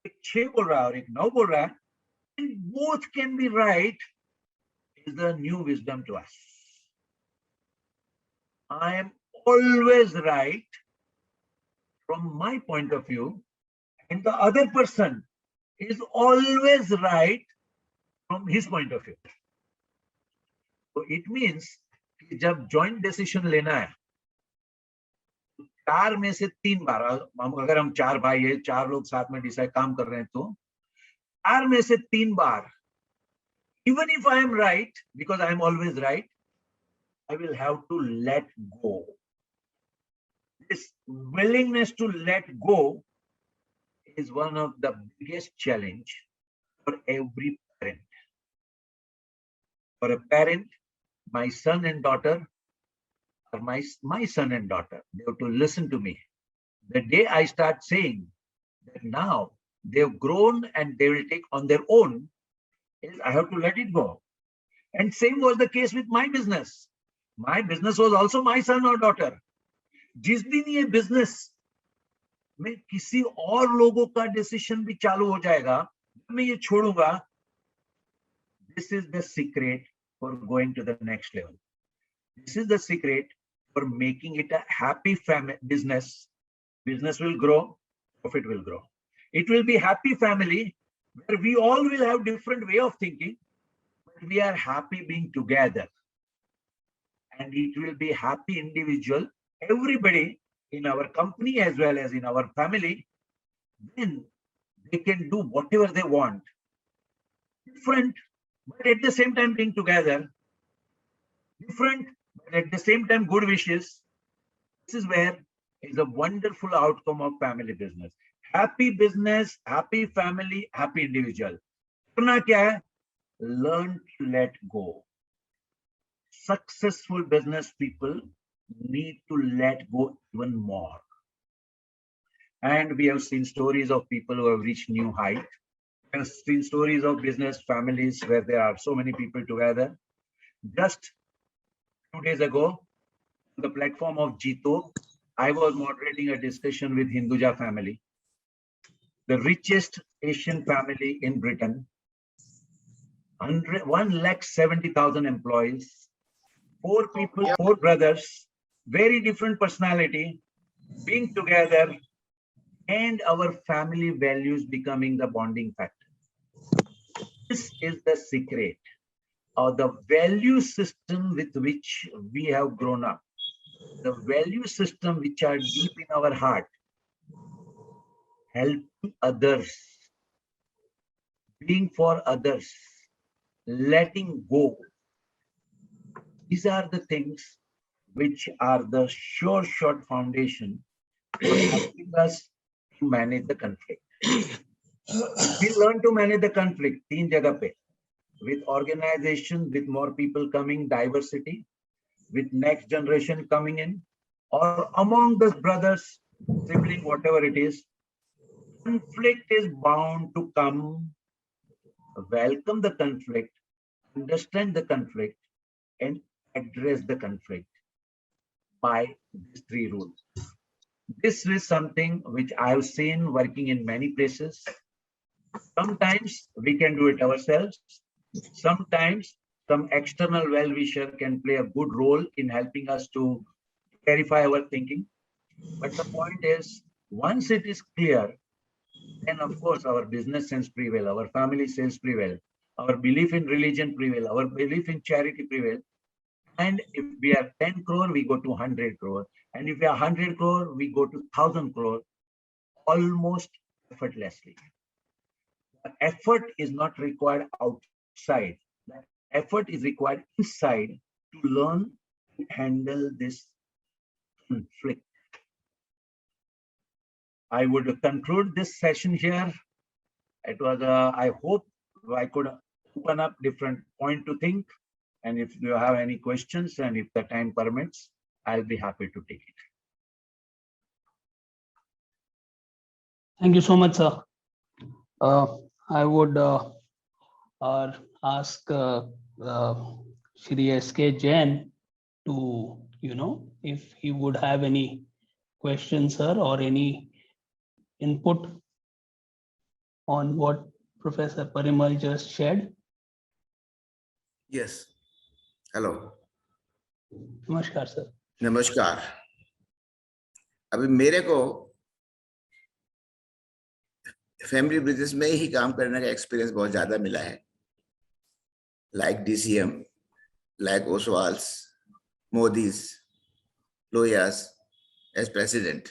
एक 6 बोल रहा है और एक 9 बोल रहा है, and both can be right is the new wisdom to us. I am always right from my point of view, and the other person is always right from his point of view. So it means कि जब joint decision लेना है, 4 में से 3 बार, अगर हम 4 भाई है, 4 लोग साथ में डिसाइड काम कर रहे हैं तो 4 में से 3 बार, even if I am right, because I am always right, I will have to let go. This willingness to let go is one of the biggest challenge for every parent. For a parent, my son and daughter are my son and daughter. They have to listen to me. The day I start saying that now they have grown and they will take on their own, I have to let it go. And same was the case with my business. My business was also my son or daughter. जिस दिन ये business में किसी और लोगों का decision भी चालू हो जाएगा, मैं ये छोड़ूंगा. This is the secret for going to the next level. This is the secret for making it a happy business. Business will grow, profit will grow. It will be happy family where we all will have different way of thinking, but we are happy being together. And it will be happy individual, everybody in our company as well as in our family. Then they can do whatever they want. Different, but at the same time being together. Different, but at the same time good wishes. This is where is a wonderful outcome of family business. Happy business, happy family, happy individual. करना क्या है? Learn to let go. Successful business people need to let go even more. And we have seen stories of people who have reached new height. We have seen stories of business families where there are so many people together. Just 2 days ago, on the platform of Jito, I was moderating a discussion with Hinduja family. the richest Asian family in Britain, 1,70,000 employees, 4 people, 4 brothers, very different personality, being together, and our family values becoming the bonding factor. This is the secret of the value system with which we have grown up. The value system which are deep in our heart, helping others, being for others, letting go. These are the things which are the sure shot foundation for helping us to manage the conflict. We learn to manage the conflict in jagah pe, with organization, with more people coming, diversity, with next generation coming in, or among the brothers, sibling, whatever it is. Conflict is bound to come. Welcome the conflict, understand the conflict, and address the conflict by these 3 rules. This is something which I have seen working in many places. Sometimes we can do it ourselves. Sometimes some external well-wisher can play a good role in helping us to clarify our thinking. But the point is, once it is clear, then of course our business sense prevail, our family sense prevail, our belief in religion prevail, our belief in charity prevail. And if we are 10 crore, we go to 100 crore. And if we are 100 crore, we go to 1,000 crore, almost effortlessly. The effort is not required outside. The effort is required inside to learn to handle this conflict. I would conclude this session here. It was, I hope I could open up different point to think. And if you have any questions and if the time permits, I'll be happy to take it. Thank you so much, sir. I would ask Shri S.K. Jain to, if he would have any questions, sir, or any input on what Professor Parimal just shared. Yes. Hello. Namaskar, sir. नमस्कार. अभी मेरे को family business में ही काम करने का experience बहुत ज्यादा मिला है. Like DCM, like Oswals, Modis, Loyas as president,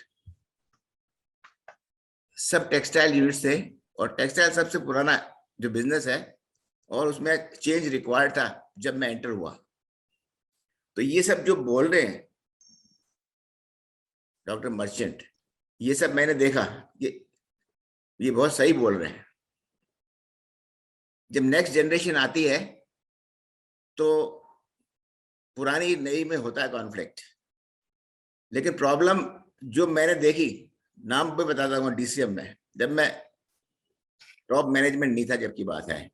सब टेक्सटाइल यूनिट्स थे. और टेक्सटाइल सबसे पुराना जो बिजनेस है और उसमें चेंज रिक्वायर्ड था जब मैं एंटर हुआ. तो ये सब जो बोल रहे हैं डॉक्टर मर्चेंट, ये सब मैंने देखा, ये बहुत सही बोल रहे हैं. जब नेक्स्ट जनरेशन आती है तो पुरानी नई में होता है कॉन्फ्लिक्ट. लेकिन प्रॉब्लम जो मैंने देखी, नाम पे बताता हूँ, DCM में जब मैं टॉप मैनेजमेंट नहीं था, जबकि बात है,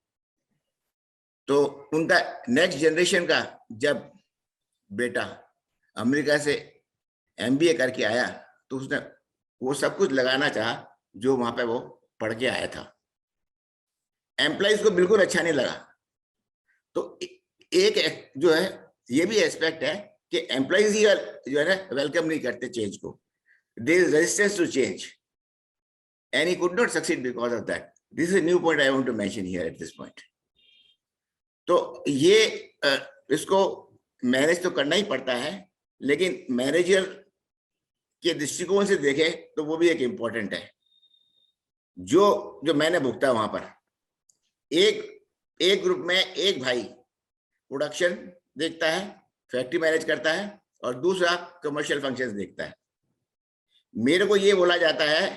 तो उनका नेक्स्ट जनरेशन का जब बेटा अमेरिका से MBA करके आया तो उसने वो सब कुछ लगाना चाहा जो वहां पे वो पढ़ के आया था. एम्प्लॉइज को बिल्कुल अच्छा नहीं लगा. तो एक जो है ये भी एस्पेक्ट है कि एम्प्लॉइज ही जो है ना वेलकम नहीं करते चेंज को. There is resistance to change and he could not succeed because of that. This is a new point I want to mention here at this point. तो ये इसको मैनेज तो करना ही पड़ता है, लेकिन मैनेजर के दृष्टिकोण से देखें तो वो भी एक इम्पोर्टेंट है. जो मैंने भुगता वहां पर, एक ग्रुप में एक भाई प्रोडक्शन देखता है, फैक्ट्री मैनेज करता है, और दूसरा कमर्शियल फंक्शंस देखता है. मेरे को ये बोला जाता है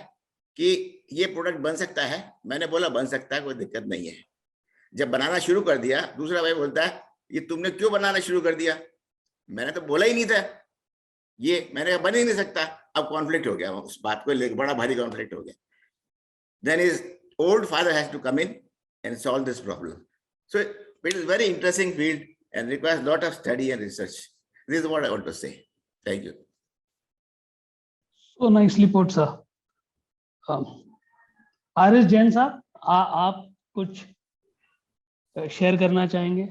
कि ये प्रोडक्ट बन सकता है. मैंने बोला बन सकता है, कोई दिक्कत नहीं है. जब बनाना शुरू कर दिया, दूसरा भाई बोलता है ये तुमने क्यों बनाना शुरू कर दिया, मैंने तो बोला ही नहीं था, ये मैंने कहा बन ही नहीं सकता. अब कॉन्फ्लिक्ट हो गया, उस बात को लेकर बड़ा भारी कॉन्फ्लिक्ट हो गया. Then his old father has to come in and solve this problem. So it is very interesting field and requires a lot of study and research. This is what I want to say. Thank you. So nicely put, sir. RS Jain साहब, आप कुछ share करना चाहेंगे?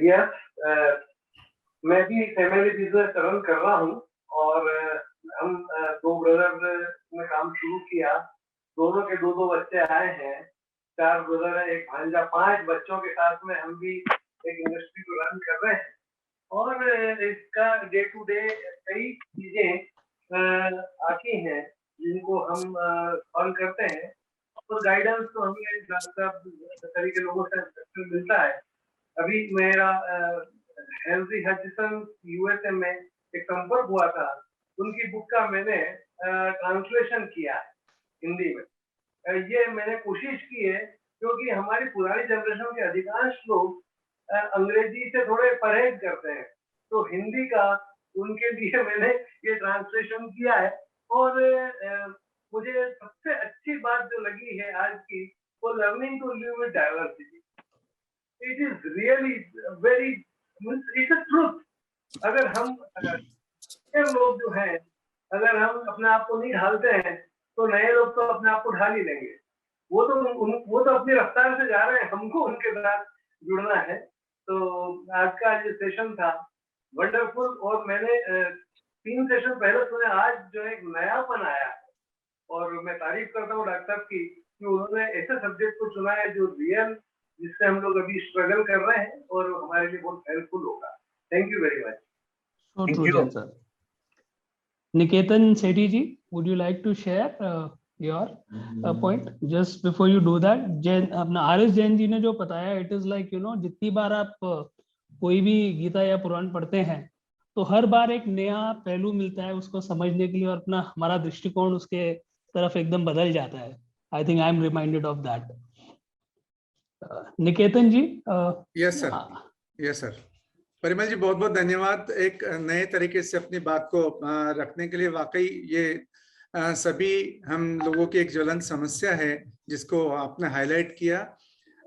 Yes, मैं भी family business run कर रहा हूँ और हम दो ब्रदर ने काम शुरू किया। दोनों के दो बच्चे आए हैं, 4 ब्रदर है, एक भांजा, 5 बच्चों के साथ में हम भी एक इंडस्ट्री को रन कर रहे हैं। और इसका डे टू डे कई चीजें आती हैं जिनको हम फॉलो करते हैं, और गाइडेंस तो हमें तरीके लोगों से मिलता है। अभी मेरा हेनरी हचिसन यूएसए में एक संपर्क हुआ था, उनकी बुक का मैंने ट्रांसलेशन किया है हिंदी में। ये मैंने कोशिश की है क्योंकि हमारी पुरानी जनरेशन के अधिकांश लोग अंग्रेजी से थोड़े परहेज करते हैं, तो हिंदी का उनके लिए मैंने ये ट्रांसलेशन किया है। और मुझे सबसे अच्छी बात जो लगी है आज की, वो learning to live with diversity. It is really very, it's a truth. अगर हम लोग जो हैं, अगर हम अपने आप को नहीं ढालते हैं तो नए लोग तो अपने आप को ढाल ही लेंगे। वो तो अपनी रफ्तार से जा रहे हैं, हमको उनके साथ जुड़ना है। तो आज का जो सेशन था वंडरफुल, और मैंने 3 सेशन पहले सुने, आज जो एक नयापन आया है। और मैं तारीफ करता हूँ डॉक्टर साहब की कि उन्होंने ऐसे सब्जेक्ट को चुना है जो रियल, जिससे हम लोग अभी स्ट्रगल कर रहे हैं और हमारे लिए बहुत हेल्पफुल होगा। Thank you very much. So true, Jain sir. Niketan Sethi ji, would you like to share your point? Just before you do that, Jain, अपना आरएस जैन जी ने जो बताया, it is like जितनी बार आप कोई भी गीता या पुराण पढ़ते हैं तो हर बार एक नया पहलू मिलता है उसको समझने के लिए, और अपना हमारा दृष्टिकोण उसके तरफ एकदम बदल जाता है। I think I am reminded of that. Niketan ji. Yes sir, yes sir. Parimal ji बहुत बहुत धन्यवाद एक नए तरीके से अपनी बात को रखने के लिए। वाकई ये सभी हम लोगों की एक ज्वलंत समस्या है जिसको आपने हाईलाइट किया।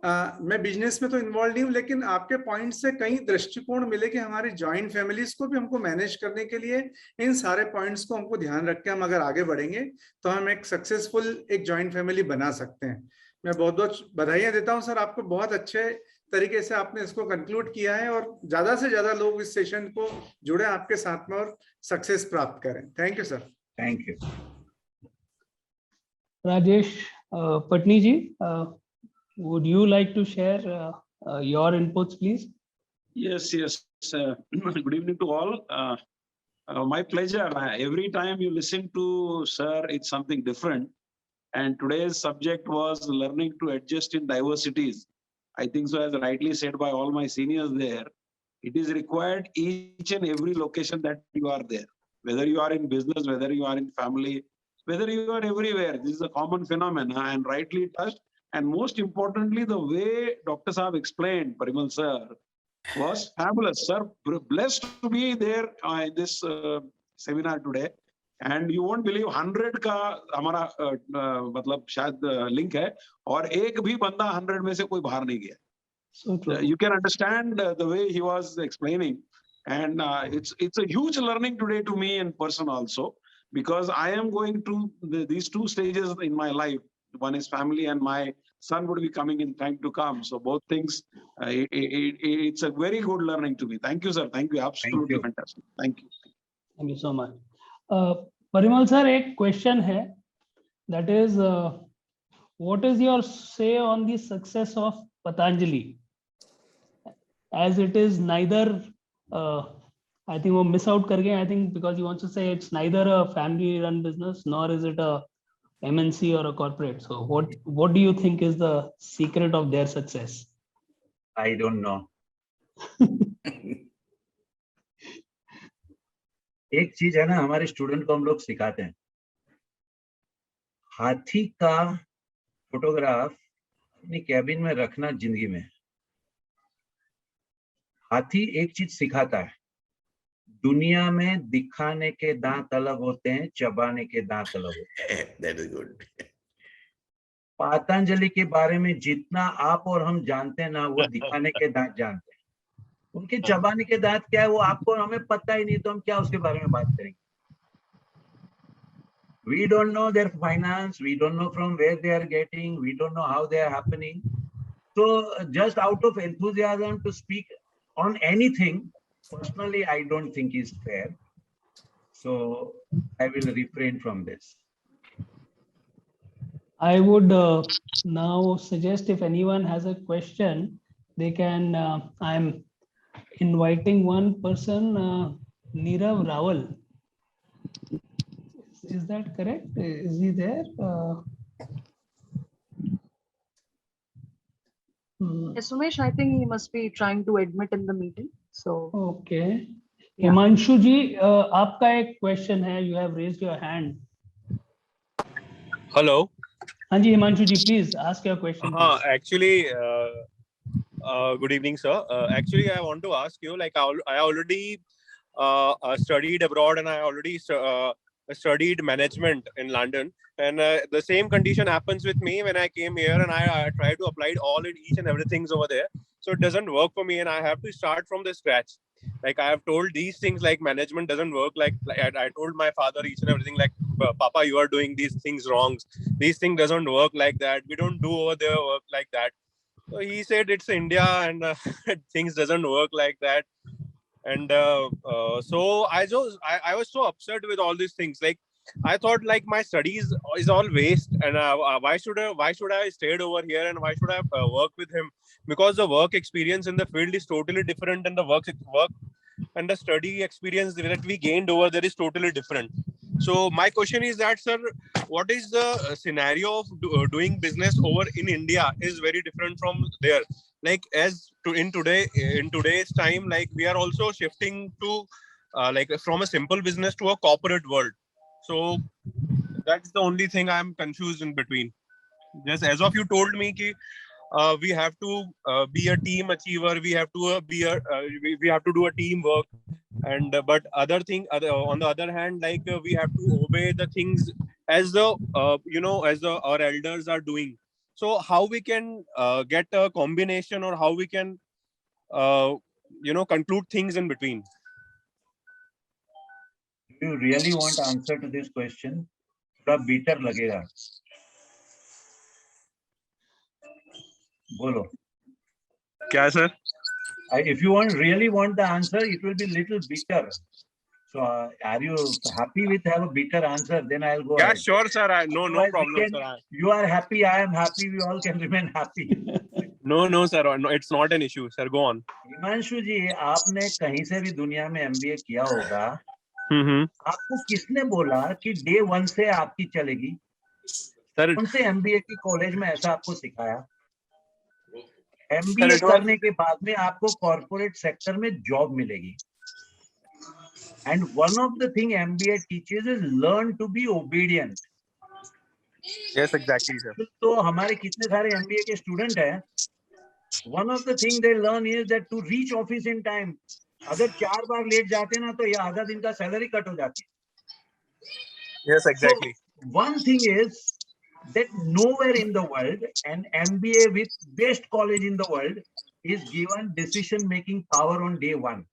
मैं बिजनेस में तो इन्वॉल्व नहीं हूँ, लेकिन आपके पॉइंट से कई दृष्टिकोण मिले कि हमारी जॉइंट फैमिलीज को भी हमको मैनेज करने के लिए इन सारे पॉइंट्स को हमको ध्यान रख के हम अगर आगे बढ़ेंगे तो हम एक सक्सेसफुल एक जॉइंट फैमिली बना सकते हैं। मैं बहुत बहुत बधाइयां देता हूं सर आपको, बहुत अच्छे तरीके से आपने इसको कंक्लूड किया है और ज्यादा से ज्यादा लोग इस सेशन को जुड़े आपके साथ में और सक्सेस प्राप्त करें। Thank you sir. Thank you. Rajesh Patni ji, would you like to share your inputs please? Yes. Good evening to all. My pleasure. Every time you listen to sir, it's something different. And today's subject was learning to adjust in diversities. I think so, as rightly said by all my seniors there, it is required each and every location that you are there. Whether you are in business, whether you are in family, whether you are everywhere, this is a common phenomenon and rightly touched. And most importantly, the way Dr. Saab explained, Parimal sir, was fabulous. Sir, blessed to be there in this seminar today. And you won't believe 100 का हमारा मतलब शायद link है और एक भी बंदा 100 में से कोई बाहर नहीं गया. So true. You can understand the way he was explaining, and it's a huge learning today to me in person also, because I am going through these two stages in my life. One is family, and my son would be coming in time to come. So both things, it's a very good learning to me. Thank you, sir. Thank you. Absolutely fantastic. Thank you. Thank you so much. Parimal sir, एक question है, that is, what is your say on the success of Patanjali? As it is neither, I think वो miss out कर गए, I think, because he wants to say it's neither a family run business nor is it a MNC or a corporate. So what do you think is the secret of their success? I don't know. एक चीज है ना, हमारे student को हम लोग सिखाते हैं, हाथी का फोटोग्राफ अपनी कैबिन में रखना जिंदगी में। हाथी एक चीज सिखाता है, दुनिया में दिखाने के दांत अलग होते हैं, चबाने के दांत अलग होते हैं। That is good. पतंजलि के बारे में जितना आप और हम जानते हैं ना, वो दिखाने के दांत जानते हैं। उनके चबाने के दांत क्या है वो आपको और हमें पता ही नहीं, तो हम क्या उसके बारे में बात करेंगे। We don't know their finance. We don't know from where they are getting. We don't know how they are happening. So just out of enthusiasm to speak on anything, personally, I don't think is fair. So I will refrain from this. I would now suggest if anyone has a question, they can, I'm inviting one person, Nirav Rawal. Is that correct? Is he there? Yes, Umesh, I think he must be trying to admit in the meeting. So, Okay. Yeah. Himanshu ji, आपका एक question है. You have raised your hand. Hello. हाँ जी, हिमांशु जी, please ask your question. Actually, good evening, sir. Actually, I want to ask you, like, I already studied abroad, and I already studied management in London. And the same condition happens with me when I came here, and I try to apply each and everything's over there. So it doesn't work for me, and I have to start from the scratch. Like, I have told these things, like management doesn't work. Like I told my father each and everything, like, Papa, you are doing these things wrong. These things doesn't work like that. We don't do over there work like that. So he said it's India, and things doesn't work like that. And so I was so upset with all these things. Like, I thought, like, my studies is all waste, and why should I stayed over here, and why should I work with him? Because the work experience in the field is totally different, and the work and the study experience that we gained over there is totally different. So my question is that, sir, what is the scenario of doing business over in India is very different from there. Like, in today's time, like, we are also shifting to like from a simple business to a corporate world. So that's the only thing I'm confused in between. Just as of you told me ki, we have to be a team achiever. We have to we have to do a teamwork, and but on the other hand, like, we have to obey the things as the our elders are doing. So how we can get a combination, or how we can conclude things in between? Do you really want answer to this question? थोड़ा beater लगेगा. बोलो. क्या sir? If you really want the answer, it will be little bitter. So are you happy with have a bitter answer? Then I'll go Yeah, ahead. sure, sir. No Otherwise, problem, sir. You are happy, I am happy. We all can remain happy. No, sir. No, it's not an issue, sir. Go on. Himanshu जी, आपने कहीं से भी दुनिया में MBA किया होगा. आपको किसने बोला कि डे 1 से आपकी चलेगी? सर, कौन से MBA की कॉलेज में ऐसा आपको सिखाया? MBA करने के बाद में आपको कॉर्पोरेट सेक्टर में जॉब मिलेगी. And one of the thing MBA teaches is learn to be obedient. Yes, exactly, sir. तो हमारे कितने सारे MBA के स्टूडेंट हैं. One of the thing they learn is that to reach office in time. अगर 4 बार late जाते ना तो ये आधा दिन का सैलरी कट हो जाती है. Yes, exactly. So, one thing is that nowhere in the world an MBA with best college in the world is given decision making power on day 1.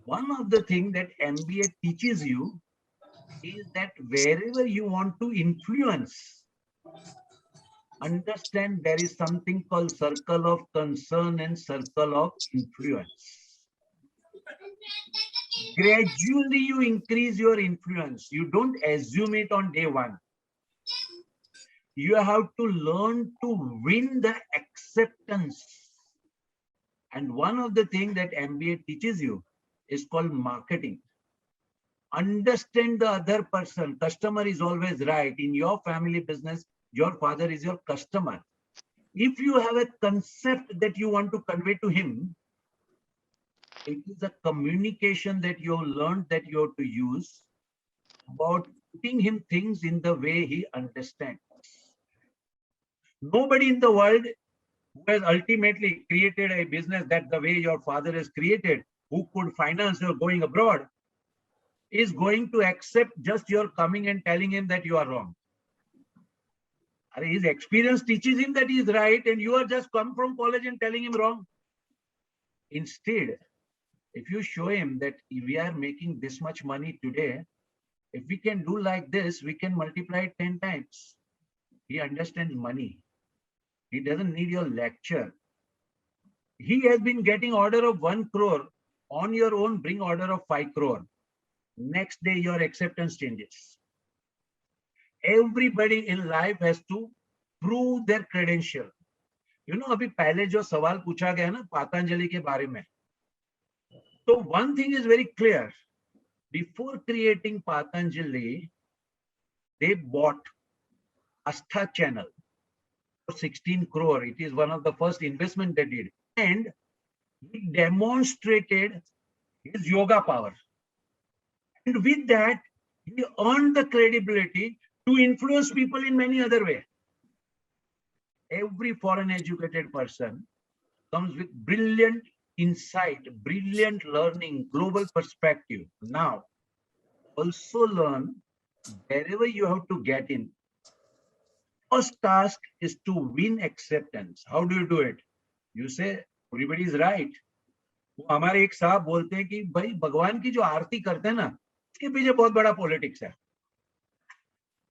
One of the things that MBA teaches you is that wherever you want to influence, understand there is something called circle of concern and circle of influence. Gradually you increase your influence. You don't assume it on day 1. You have to learn to win the acceptance. And one of the things that MBA teaches you is called marketing. Understand the other person. Customer is always right. In your family business, your father is your customer. If you have a concept that you want to convey to him, it is a communication that you learned that you have to use about putting him things in the way he understands. Nobody in the world who has ultimately created a business that the way your father has created, who could finance your going abroad, is going to accept just your coming and telling him that you are wrong. His experience teaches him that he is right, and you are just come from college and telling him wrong. Instead, if you show him that we are making this much money today, If we can do like this, we can multiply it 10 times. He understands money. He doesn't need your lecture. He has been getting order of 1 crore. On your own, bring order of 5 crore. Next day, your acceptance changes. Everybody in life has to prove their credential. You know, अभी पहले जो सवाल पूछा गया ना पतंजलि के बारे में, so one thing is very clear. Before creating Patanjali, they bought Astha channel for 16 crore. It is one of the first investment they did. And he demonstrated his yoga power. And with that, he earned the credibility to influence people in many other ways. Every foreign educated person comes with brilliant insight, brilliant learning, global perspective. Now, also learn wherever you have to get in. First task is to win acceptance. How do you do it? You say, everybody is right. वो हमारे एक साहब बोलते हैं कि भाई भगवान की जो आरती करते हैं ना, इसके पीछे बहुत बड़ा पॉलिटिक्स है.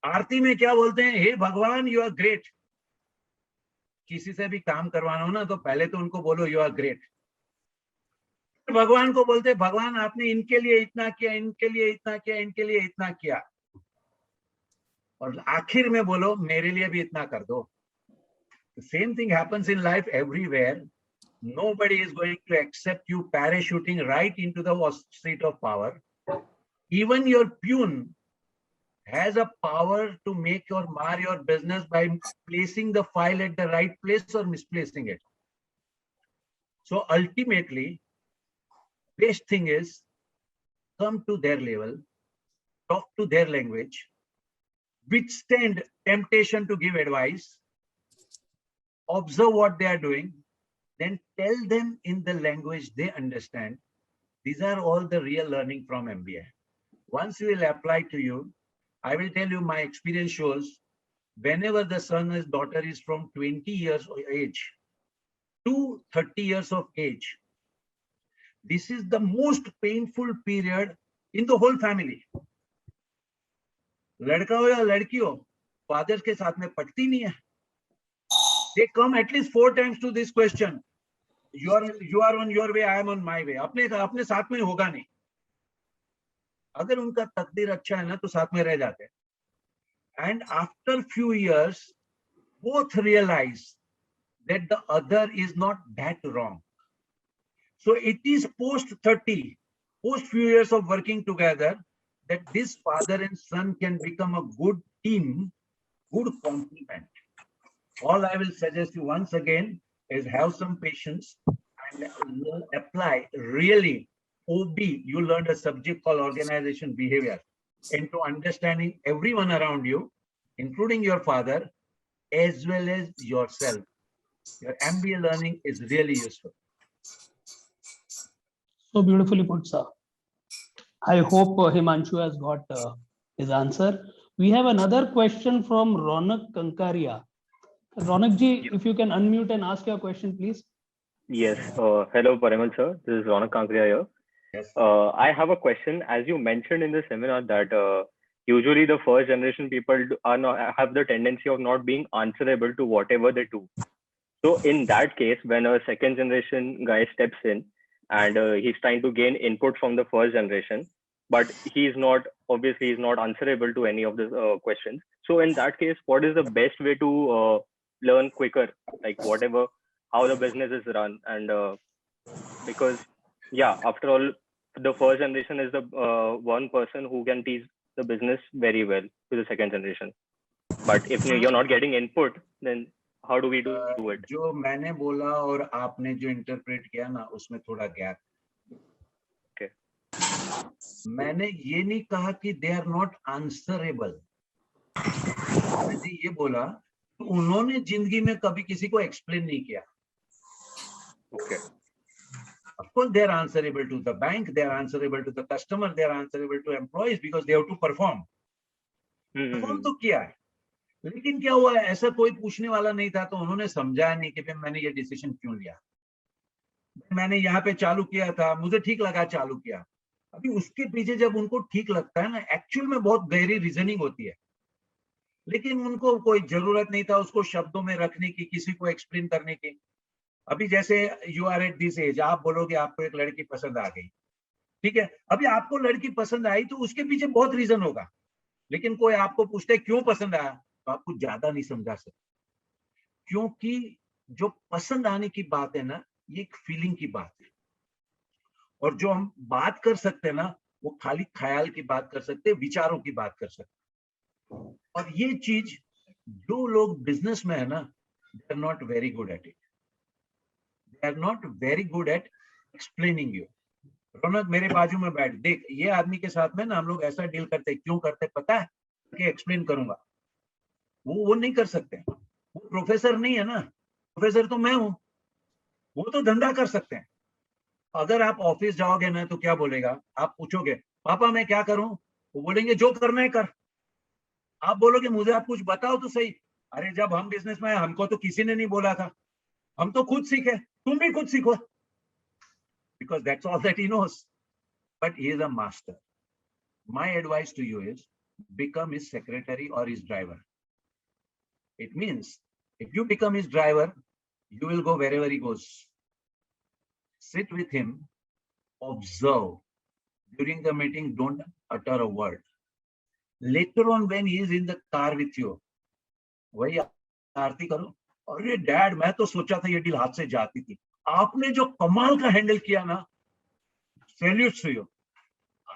आरती में क्या बोलते हैं? हे भगवान, यू आर ग्रेट. किसी से भी काम करवाना हो ना, तो पहले तो उनको बोलो यू आर ग्रेट. भगवान को बोलते, भगवान आपने इनके लिए इतना किया, इनके लिए इतना किया, इनके लिए इतना किया, और आखिर में बोलो मेरे लिए भी इतना कर दो. The same thing happens in life everywhere. Nobody is going to accept you parachuting right into the seat of power. Even your peon has a power to make or mar your business by placing the file at the right place or misplacing it. So ultimately, best thing is come to their level, talk to their language, withstand temptation to give advice, observe what they are doing, then tell them in the language they understand. These are all the real learning from MBA. Once we will apply to you, I will tell you my experience shows whenever the son or daughter is from 20 years of age to 30 years of age, this is the most painful period in the whole family. लड़का हो या लड़की हो, fathers के साथ में पटती नहीं है. They come at least 4 times to this question. You are on your way, I am on my way. अपने साथ में होगा नहीं. अगर उनका तकदीर अच्छा है ना, तो साथ में रह जाते हैं. And after few years, both realize that the other is not that wrong. So it is post 30, post few years of working together, that this father and son can become a good team, good complement. All I will suggest you once again is have some patience and apply really OB. You learned a subject called organization behavior, into understanding everyone around you, including your father, as well as yourself. Your MBA learning is really useful. So beautifully put, sir. I hope Himanshu has got his answer. We have another question from Ronak Kankaria. Ronak ji, if you can unmute and ask your question, please. Yes. Hello, Parimal sir. This is Ronak Kankaria here. Yes. I have a question. As you mentioned in the seminar that usually the first generation people have the tendency of not being answerable to whatever they do. So in that case, when a second generation guy steps in and he's trying to gain input from the first generation, but he's not answerable to any of the questions. So in that case, what is the best way to learn quicker, like how the business is run? And because yeah, after all, the first generation is the one person who can teach the business very well to the second generation. But if you're not getting input, then how do we do it? जो मैंने बोला और आपने जो interpret किया ना, उसमें थोड़ा गैप. Okay. मैंने ये नहीं कहा कि they are not answerable. मैंने ये बोला उन्होंने जिंदगी में कभी किसी को एक्सप्लेन नहीं किया. Okay. Of course, they are answerable to the bank, they are answerable to the customer, they are answerable to employees because they have to perform. Perform तो किया है, लेकिन क्या हुआ, ऐसा कोई पूछने वाला नहीं था, तो उन्होंने समझा नहीं कि मैंने ये डिसीजन क्यों लिया. मैंने यहाँ पे चालू किया था, मुझे ठीक लगा चालू किया. अभी उसके पीछे जब उनको ठीक लगता है ना, एक्चुअल में बहुत गहरी रीजनिंग होती है, लेकिन उनको कोई जरूरत नहीं था उसको शब्दों में रखने की, किसी को एक्सप्लेन करने की। अभी जैसे you are at this age, आप बोलोगे आपको एक लड़की पसंद आ गई, ठीक है, अभी आपको लड़की पसंद आई तो उसके पीछे बहुत रीजन होगा, लेकिन कोई आपको पूछते क्यों पसंद आया तो आप कुछ ज्यादा नहीं समझा सकते, क्योंकि जो पसंद आने की बात है ना, ये एक फीलिंग की बात है, और जो हम बात कर सकते हैं ना, वो खाली ख्याल की बात कर सकते हैं, विचारों की बात कर सकते हैं। और ये चीज जो लोग बिजनेस में है ना, they are not very good at it, they are not very good at explaining you. Raunak मेरे बाजू में बैठ, देख ये आदमी के साथ में ना हम लोग ऐसा डील करते, क्यों करते पता है, कि एक्सप्लेन करूंगा, वो नहीं कर सकते, वो प्रोफेसर नहीं है ना, प्रोफेसर तो मैं हूं, वो तो धंधा कर सकते हैं। अगर आप ऑफिस जाओगे ना तो क्या बोलेगा, आप पूछोगे पापा मैं क्या करूं, वो बोलेंगे जो करना है कर। आप बोलोगे मुझे आप कुछ बताओ तो सही, अरे जब हम बिजनेस में आए हमको तो किसी ने नहीं बोला था, हम तो खुद सीखे, तुम भी खुद सीखो, because that's all that he knows, but he is a master. My advice to you is become his secretary or his driver. It means if you become his driver, you will go wherever he goes. Sit with him, observe. During the meeting, don't utter a word. Later on, when he is in the car with you, वही आरती करो, अरे dad मैं तो सोचा था ये deal हाथ से जाती थी, आपने जो कमाल का हैंडल किया ना, सैल्यूट टू यू,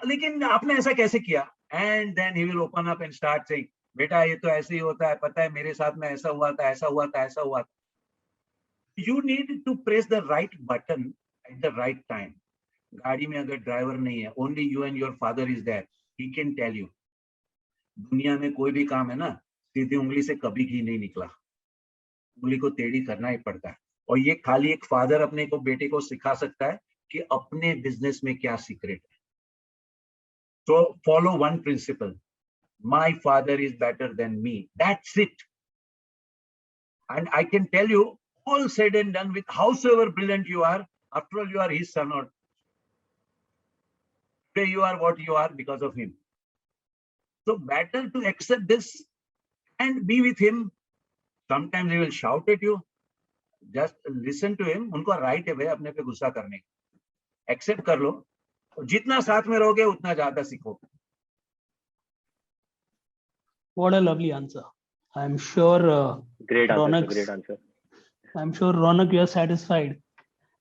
लेकिन आपने ऐसा कैसे किया, and then he will open up and start saying बेटा ये तो ऐसे ही होता है, पता है मेरे साथ में ऐसा हुआ था, ऐसा हुआ था, ऐसा हुआ था। You need to press the right button at the right time. गाड़ी में अगर ड्राइवर नहीं है, only you and your father is there, he can tell you. दुनिया में कोई भी काम है ना, सीधी उंगली से कभी घी नहीं निकला, उंगली को टेढ़ी करना ही पड़ता है, और ये खाली एक फादर अपने को बेटे को सिखा सकता है कि अपने बिजनेस में क्या सीक्रेट है। So follow one principle. My father is better than me. That's it. And I can tell you, all said and done with howsoever brilliant you are, after all, you are his son, or today you are what you are because of him. So better to accept this and be with him. Sometimes he will shout at you. Just listen to him. उनका right है भाई अपने पे गुस्सा करने का. Accept कर लो. और जितना साथ में रहोगे उतना ज्यादा सीखोगे. What a lovely answer. I'm sure Great answer, Ronak, great answer. I'm sure Ronak, you're satisfied.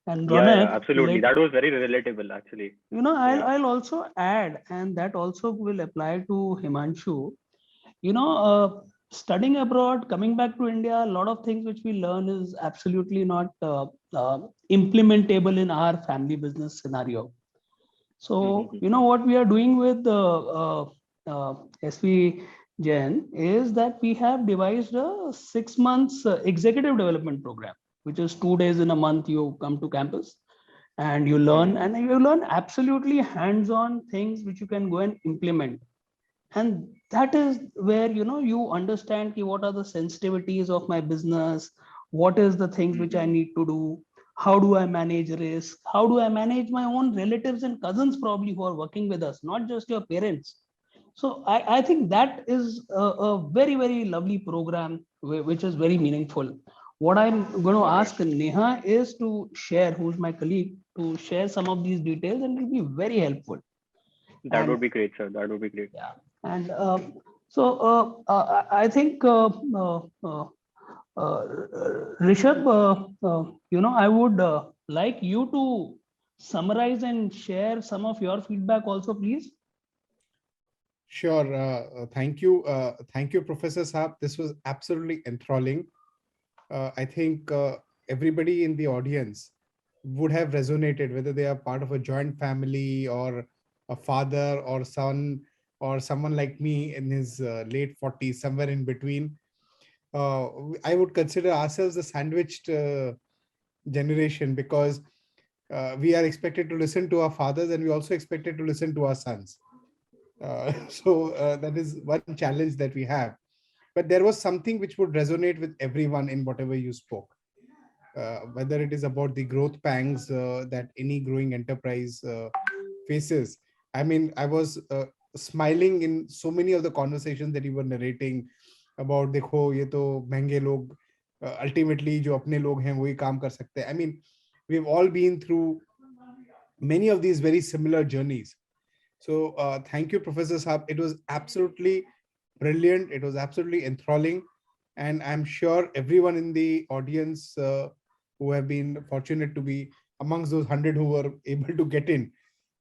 And Yeah, Ronak, absolutely. That was very relatable, actually. You know, I'll also add, and that also will apply to Himanshu. You know, studying abroad, coming back to India, a lot of things which we learn is absolutely not implementable in our family business scenario. So, you know, what we are doing with SV Jain is that we have devised a 6 months executive development program, which is 2 days in a month you come to campus and you learn, and you learn absolutely hands-on things which you can go and implement. And that is where, you know, you understand what are the sensitivities of my business, what is the things which I need to do, how do I manage risk, how do I manage my own relatives and cousins probably who are working with us, not just your parents. So I think that is a very, very lovely program which is very meaningful. What I'm going to ask Neha is to share, who's my colleague, to share some of these details, and it will be very helpful. That would be great, sir. That would be great. Yeah. And I think Rishabh, you know, I would like you to summarize and share some of your feedback also, please. Sure. Thank you. Thank you, Professor Saab. This was absolutely enthralling. I think everybody in the audience would have resonated, whether they are part of a joint family or a father or son or someone like me in his late 40s, somewhere in between. I would consider ourselves a sandwiched generation, because we are expected to listen to our fathers and we also expected to listen to our sons. So that is one challenge that we have. But there was something which would resonate with everyone in whatever you spoke, whether it is about the growth pangs that any growing enterprise faces. I mean, I was smiling in so many of the conversations that you were narrating about, देखो ये तो महंगे लोग ultimately जो अपने लोग हैं वही काम कर सकते हैं. I mean, we've all been through many of these very similar journeys. So thank you, Professor Saab. It was absolutely brilliant. It was absolutely enthralling. And I'm sure everyone in the audience who have been fortunate to be amongst those 100 who were able to get in,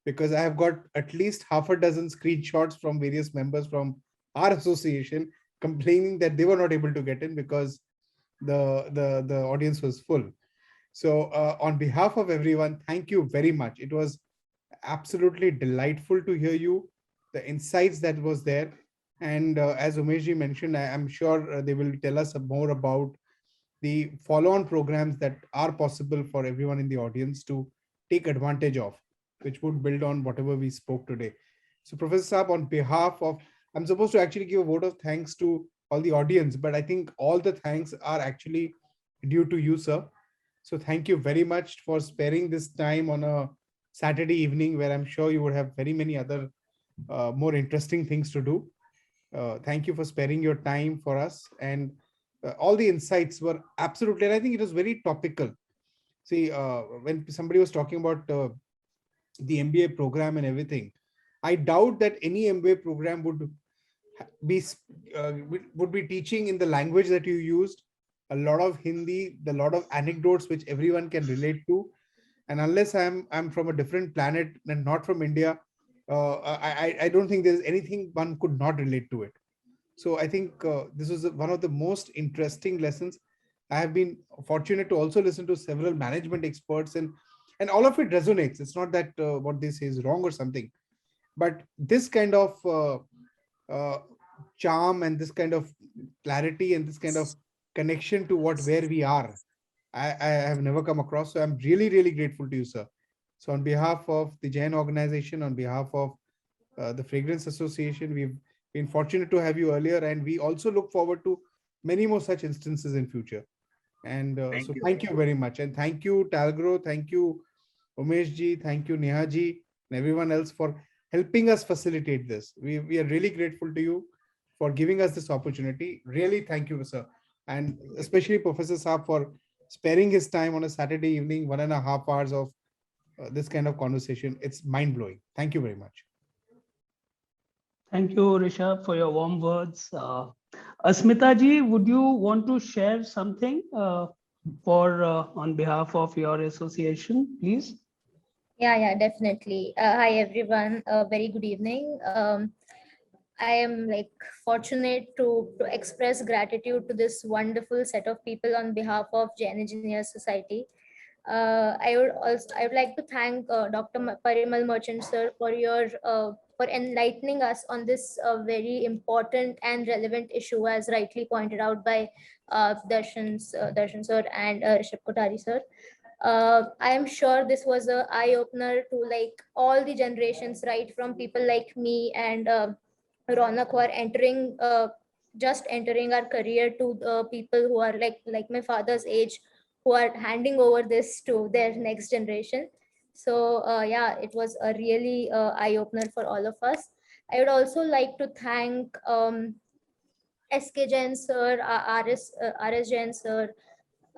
because I have got at least half a dozen screenshots from various members from our association complaining that they were not able to get in because the audience was full. So on behalf of everyone, thank you very much. It was absolutely delightful to hear you, the insights that was there. And as Umeshji mentioned, I'm sure they will tell us more about the follow-on programs that are possible for everyone in the audience to take advantage of, which would build on whatever we spoke today. So Professor Saab, on behalf of, I'm supposed to actually give a vote of thanks to all the audience, but I think all the thanks are actually due to you, sir. So thank you very much for sparing this time on a Saturday evening where I'm sure you would have very many other more interesting things to do. Thank you for sparing your time for us. And all the insights were absolutely, and I think it was very topical. See, when somebody was talking about the MBA program and everything, I doubt that any MBA program would be teaching in the language that you used, a lot of Hindi, the lot of anecdotes which everyone can relate to. And unless I'm from a different planet and not from India, I don't think there's anything one could not relate to it. So I think this was one of the most interesting lessons. I have been fortunate to also listen to several management experts, and all of it resonates. It's not that what they say is wrong or something, but this kind of charm and this kind of clarity and this kind of connection to where we are, I have never come across. So I'm really, really grateful to you, sir. So on behalf of the Jain organization, on behalf of the Fragrance Association, we've been fortunate to have you earlier, and we also look forward to many more such instances in future. And thank you very much. And thank you, Talgro. Thank you, Umesh ji. Thank you, Neha ji, and everyone else for helping us facilitate this. We are really grateful to you for giving us this opportunity. Really, thank you, sir. And especially Professor Saab for sparing his time on a Saturday evening, 1.5 hours of this kind of conversation. It's mind-blowing. Thank you very much. Thank you, Rishabh, for your warm words. Asmita ji, would you want to share something on behalf of your association, please? Yeah, definitely. Hi, everyone. Very good evening. I am fortunate to express gratitude to this wonderful set of people on behalf of Jain Engineers Society. I would like to thank Dr. Parimal Merchant sir for enlightening us on this very important and relevant issue, as rightly pointed out by Darshan sir and Rishabh Kothari sir. I am sure this was an eye-opener to all the generations, right from people like me and Ronak, who are just entering our career, to people who are like my father's age, who are handing over this to their next generation. So yeah, it was a really eye-opener for all of us. I would also like to thank SK Jain sir, RS Jain sir,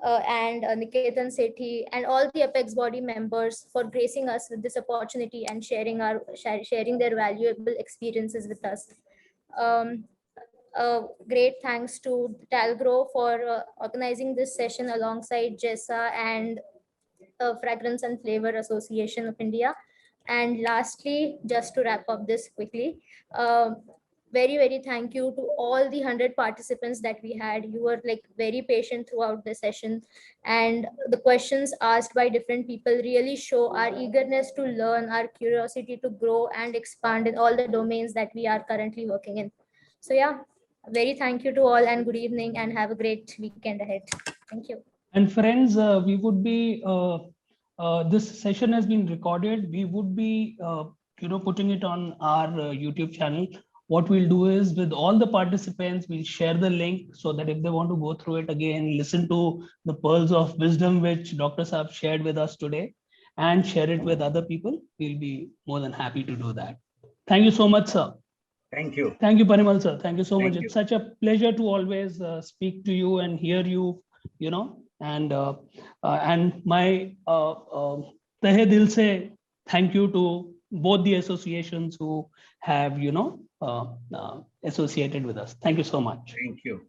and Niketan Sethi, and all the Apex body members for gracing us with this opportunity and sharing their valuable experiences with us. Great thanks to Talgro for organizing this session alongside JESA and Fragrance and Flavor Association of India. And lastly, just to wrap up this quickly, very, very thank you to all the 100 participants that we had. You were very patient throughout the session, and the questions asked by different people really show our eagerness to learn, our curiosity to grow and expand in all the domains that we are currently working in. So yeah, very thank you to all, and good evening, and have a great weekend ahead. Thank you. And friends, we would be this session has been recorded. We would be putting it on our YouTube channel. What we'll do is, with all the participants, we'll share the link so that if they want to go through it again, listen to the pearls of wisdom which Dr. Saab shared with us today, and share it with other people, we'll be more than happy to do that. Thank you so much, sir. Thank you. Thank you, Parimal sir. Thank you so much. Thank It's such a pleasure to always speak to you and hear you, and my tahe dil se thank you to both the associations who have, associated with us. Thank you so much. Thank you.